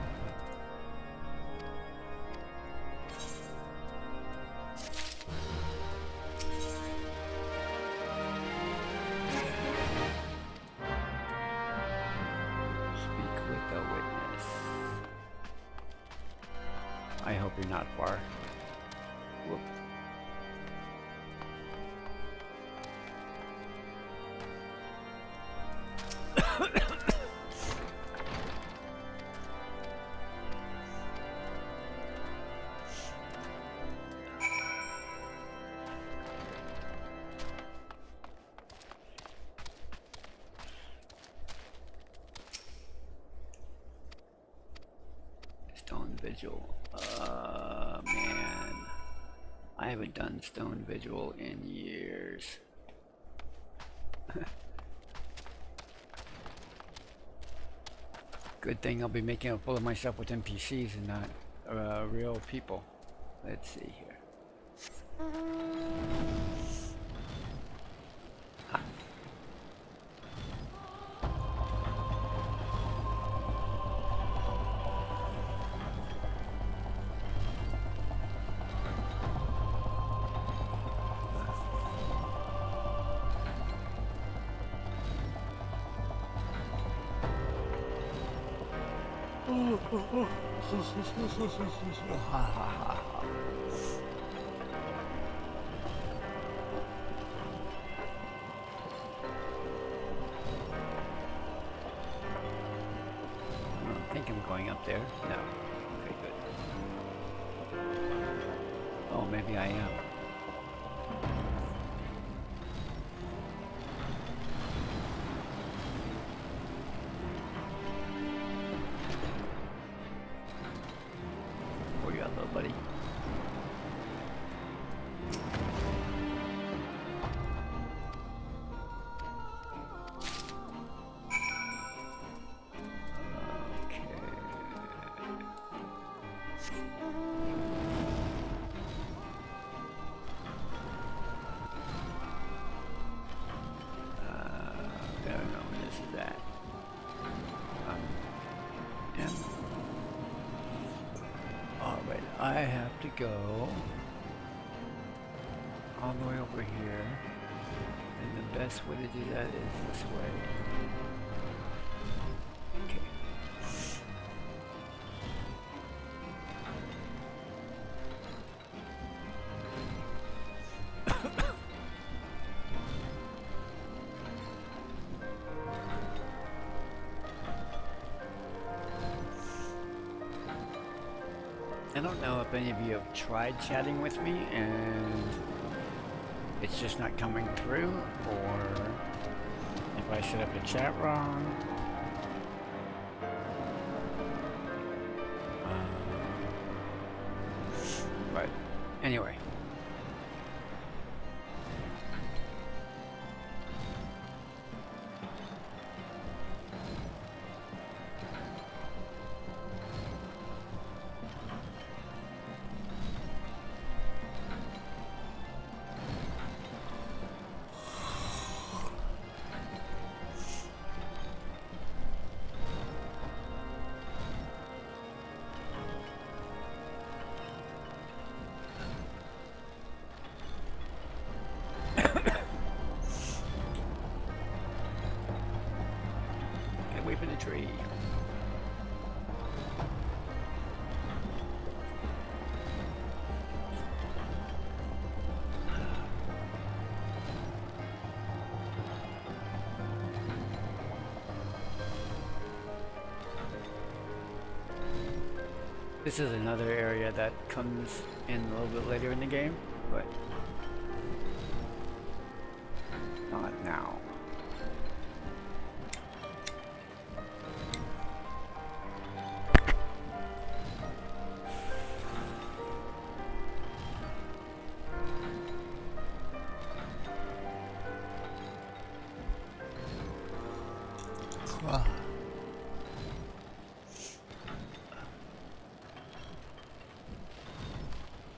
Speak with the witness. I hope you're not far. Whoop. Stone Vigil. Man. I haven't done Stone Vigil in years. Good thing I'll be making a fool of myself with NPCs and not real people. Let's see here. Ha. I don't think I'm going up there. No. Okay, good. Oh, maybe I am. Where you at, little buddy? I have to go all the way over here, and the best way to do that is this way. Okay. I don't know if any of you have tried chatting with me and it's just not coming through, or if I set up the chat wrong. Anyway. Wait for the tree. This is another area that comes in a little bit later in the game, but not now.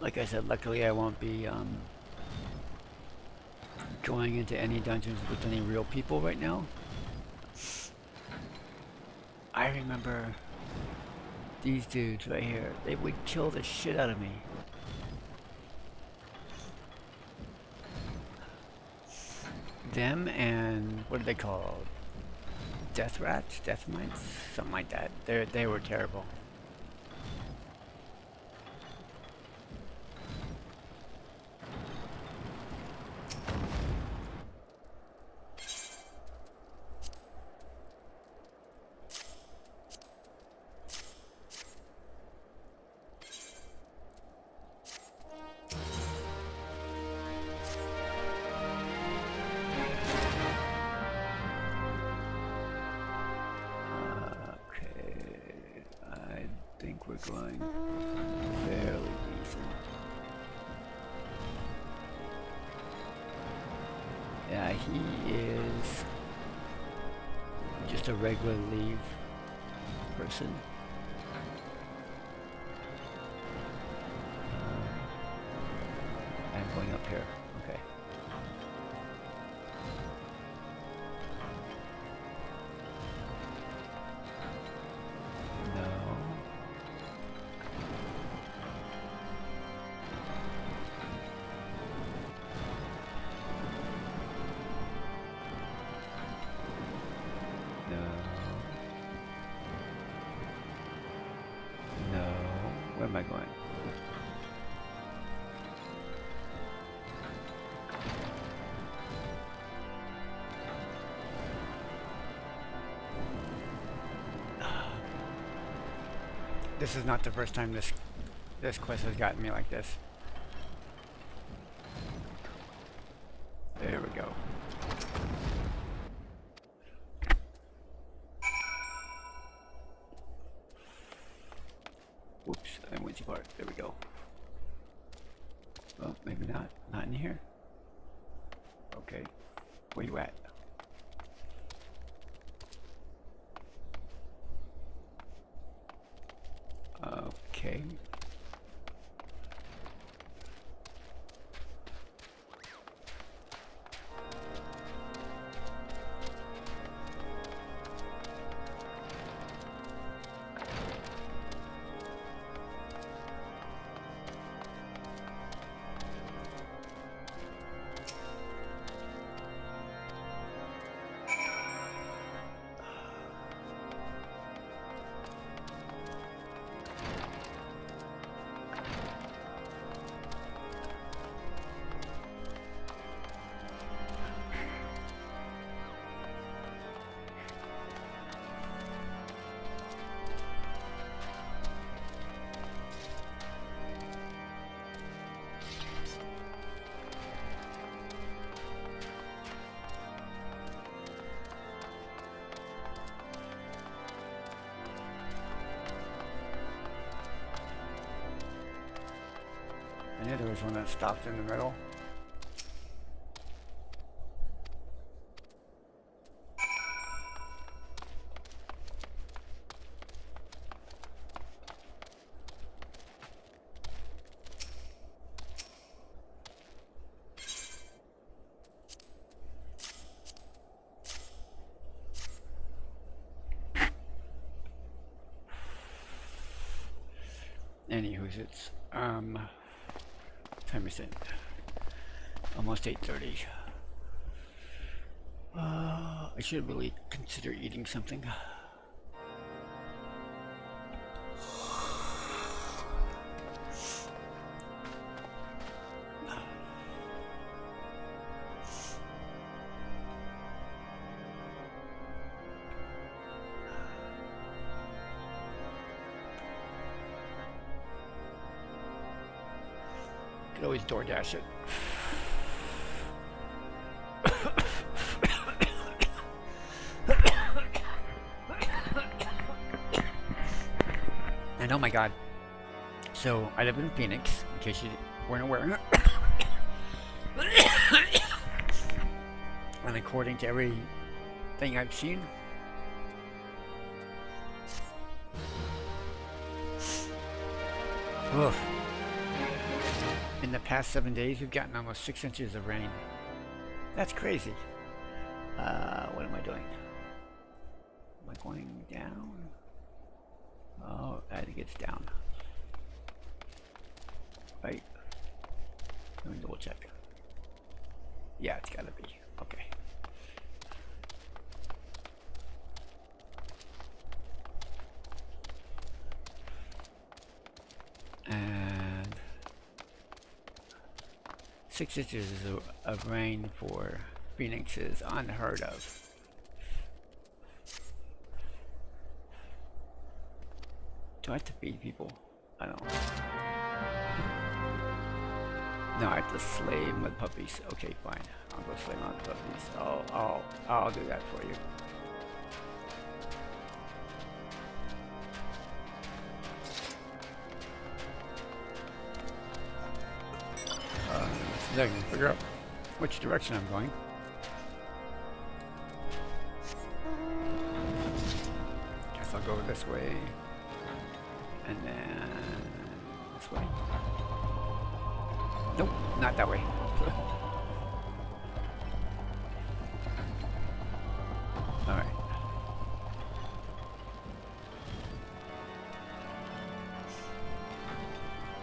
Like I said, luckily I won't be going into any dungeons with any real people right now. I remember these dudes right here. They would kill the shit out of me. Them and what are they called? Death rats? Death mites? Something like that. They were terrible. Going fairly decent. Yeah, he is just a regular leave person. I'm going up here. Okay. Where am I going? This is not the first time this quest has gotten me like this. There we go. Whoops, I went too far. There we go. Well, maybe not. Not in here. Okay. Where you at? Okay. I knew there was one that stopped in the middle. Anywho's it's time is it? Almost 8:30. I should really consider eating something. Could always DoorDash it. And oh my god. So I live in Phoenix, in case you weren't aware. And according to everything I've seen, oof. In the past 7 days, we've gotten almost 6 inches of rain. That's crazy. What am I doing? Am I going down? Oh, I think it's down. Right? Let me double check. Yeah, it's gotta be. Okay. And 6 inches of rain for Phoenix is unheard of. Do I have to feed people? I don't know. No, I have to slay mud puppies. Okay, fine. I'll go slay mud puppies. I'll do that for you. So I can figure out which direction I'm going. Guess I'll go this way. And then this way. Nope, not that way. Alright.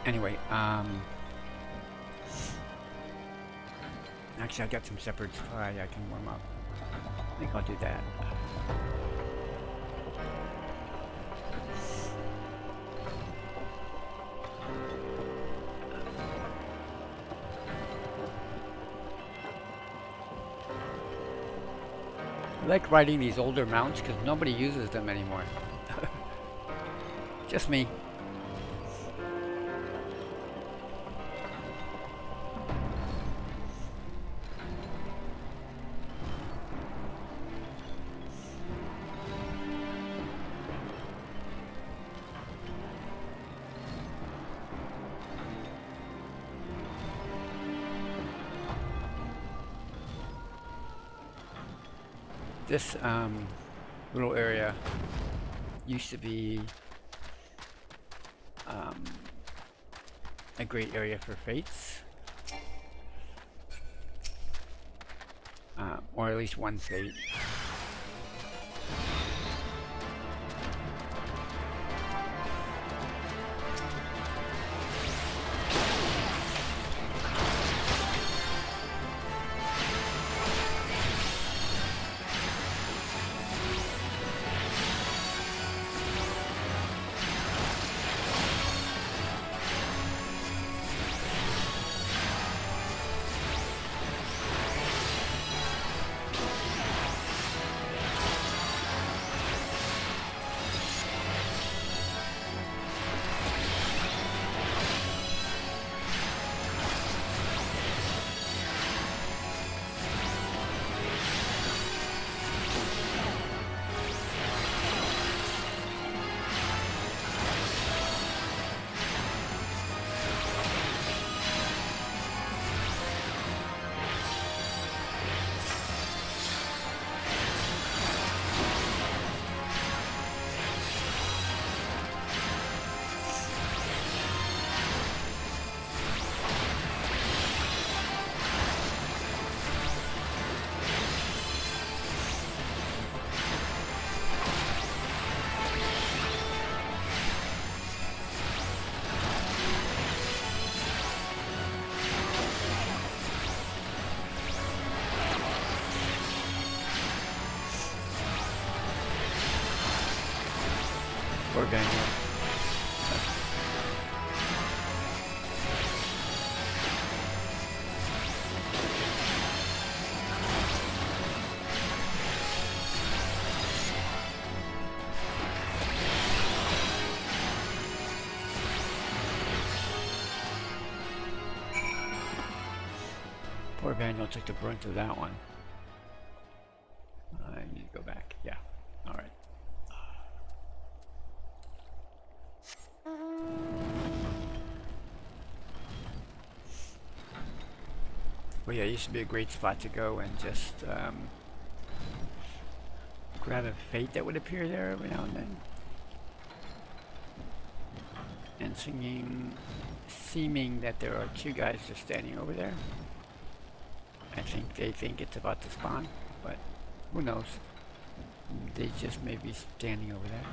Anyway, actually I've got some shepherd's pie I can warm up. I think I'll do that. I like riding these older mounts because nobody uses them anymore. Just me. This little area used to be a great area for fates, or at least one fate. Poor Daniel. Poor Daniel took the brunt of that one. I need to go back. Yeah. All right. Well, yeah, it used to be a great spot to go and just grab a fate that would appear there every now and then. And seeming that there are two guys just standing over there. I think they think it's about to spawn, but who knows? They just may be standing over there.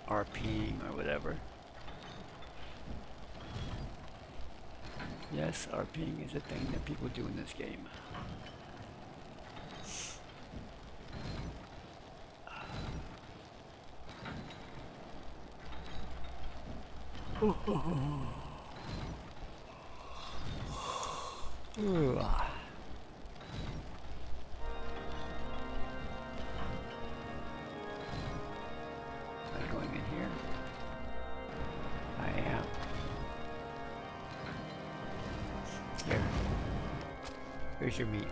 RPing or whatever. Yes, RPing is a thing that people do in this game. Ooh. Am I going in here? I am. Here. Here's your meat.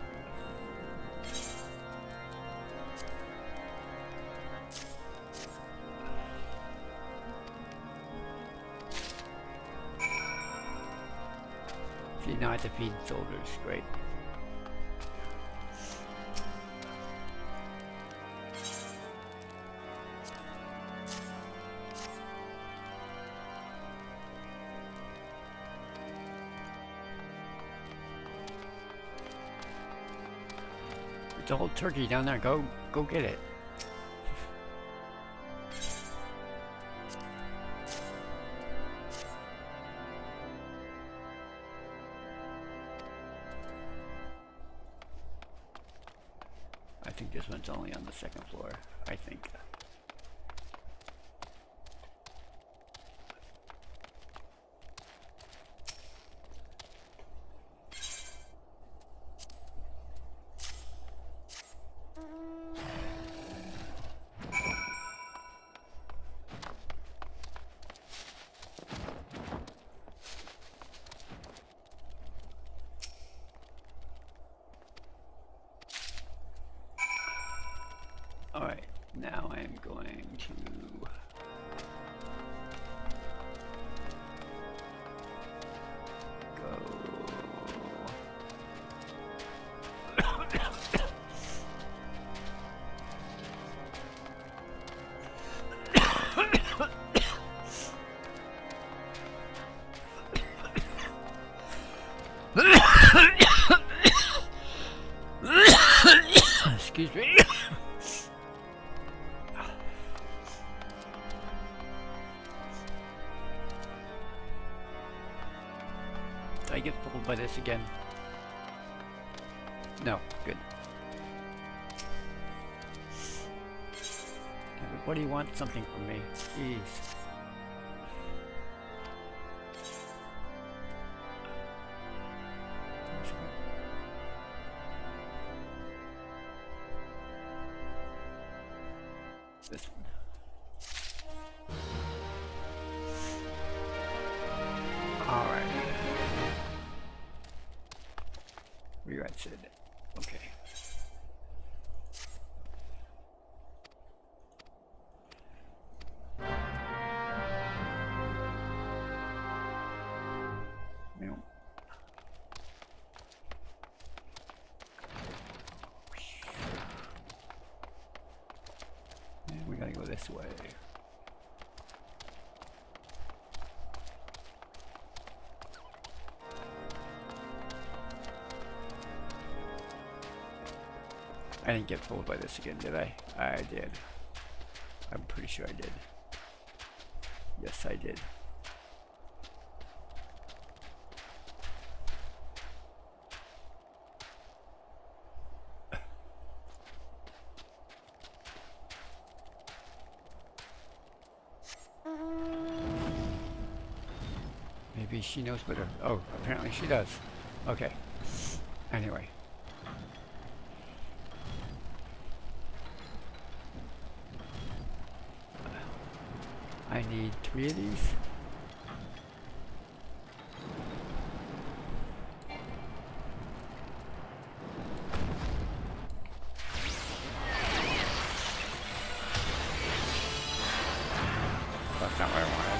See, now I have to feed soldiers. Great. It's a whole turkey down there. Go get it. I think this one's only on the second floor. I think. Alright, now I'm going to excuse me. Did I get fooled by this again? No, good. Everybody wants something from me. Jeez. This one. All right. Rewrite Sid. Okay. Nope. And we gotta go this way. I didn't get fooled by this again, did I? I did. I'm pretty sure I did. Yes, I did. Maybe she knows better. Oh, apparently she does. Okay. Anyway. I need 3 of these. That's not what I wanted.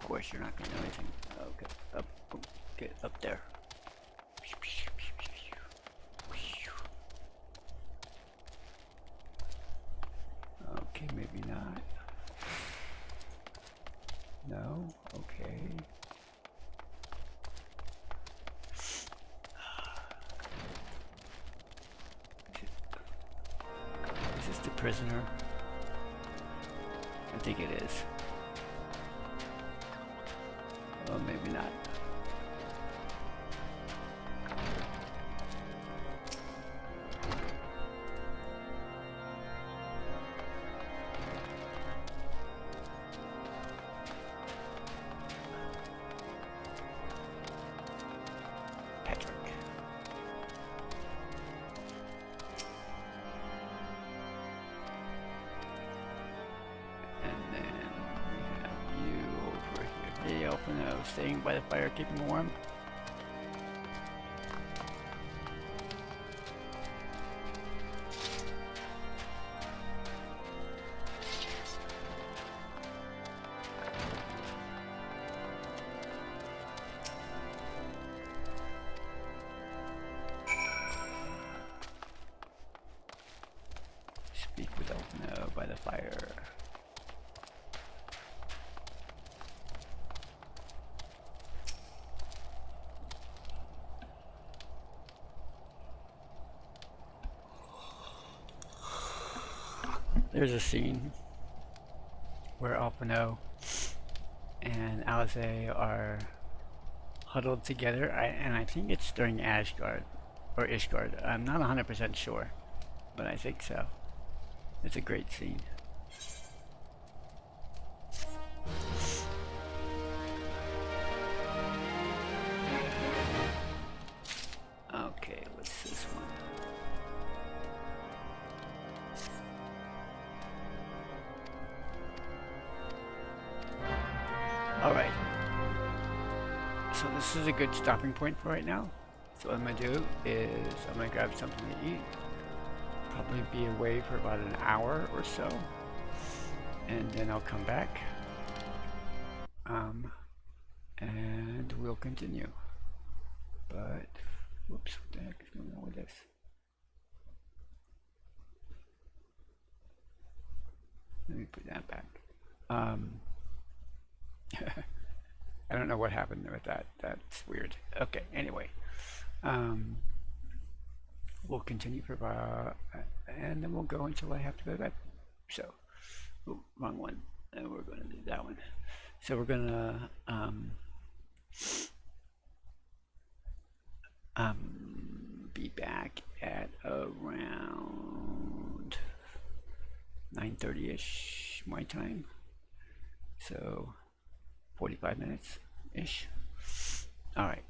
Of course, you're not going to know anything. Okay, up, get up there. Okay, maybe not. No, okay. Is this the prisoner? I think it is. Oh, maybe not. Patrick. And then we have you over here. Hey, Elfino, staying by the fire, keeping warm. Speak with Elfino by the fire. There's a scene where Alpino and Alize are huddled together, and I think it's during Asgard or Ishgard. I'm not 100% sure. but I think so. It's a great scene. Okay, what's this one? Alright. So this is a good stopping point for right now. So what I'm going to do is I'm going to grab something to eat. Probably be away for about an hour or so. And then I'll come back. And we'll continue. But, whoops, what the heck is going on with this? Let me put that back. I don't know what happened with that. That's weird. Okay, anyway. We'll continue for about, and then we'll go until I have to go to bed. So, ooh, wrong one. And we're going to do that one. So we're going to be back at around 9:30ish my time. So 45 minutes ish. All right.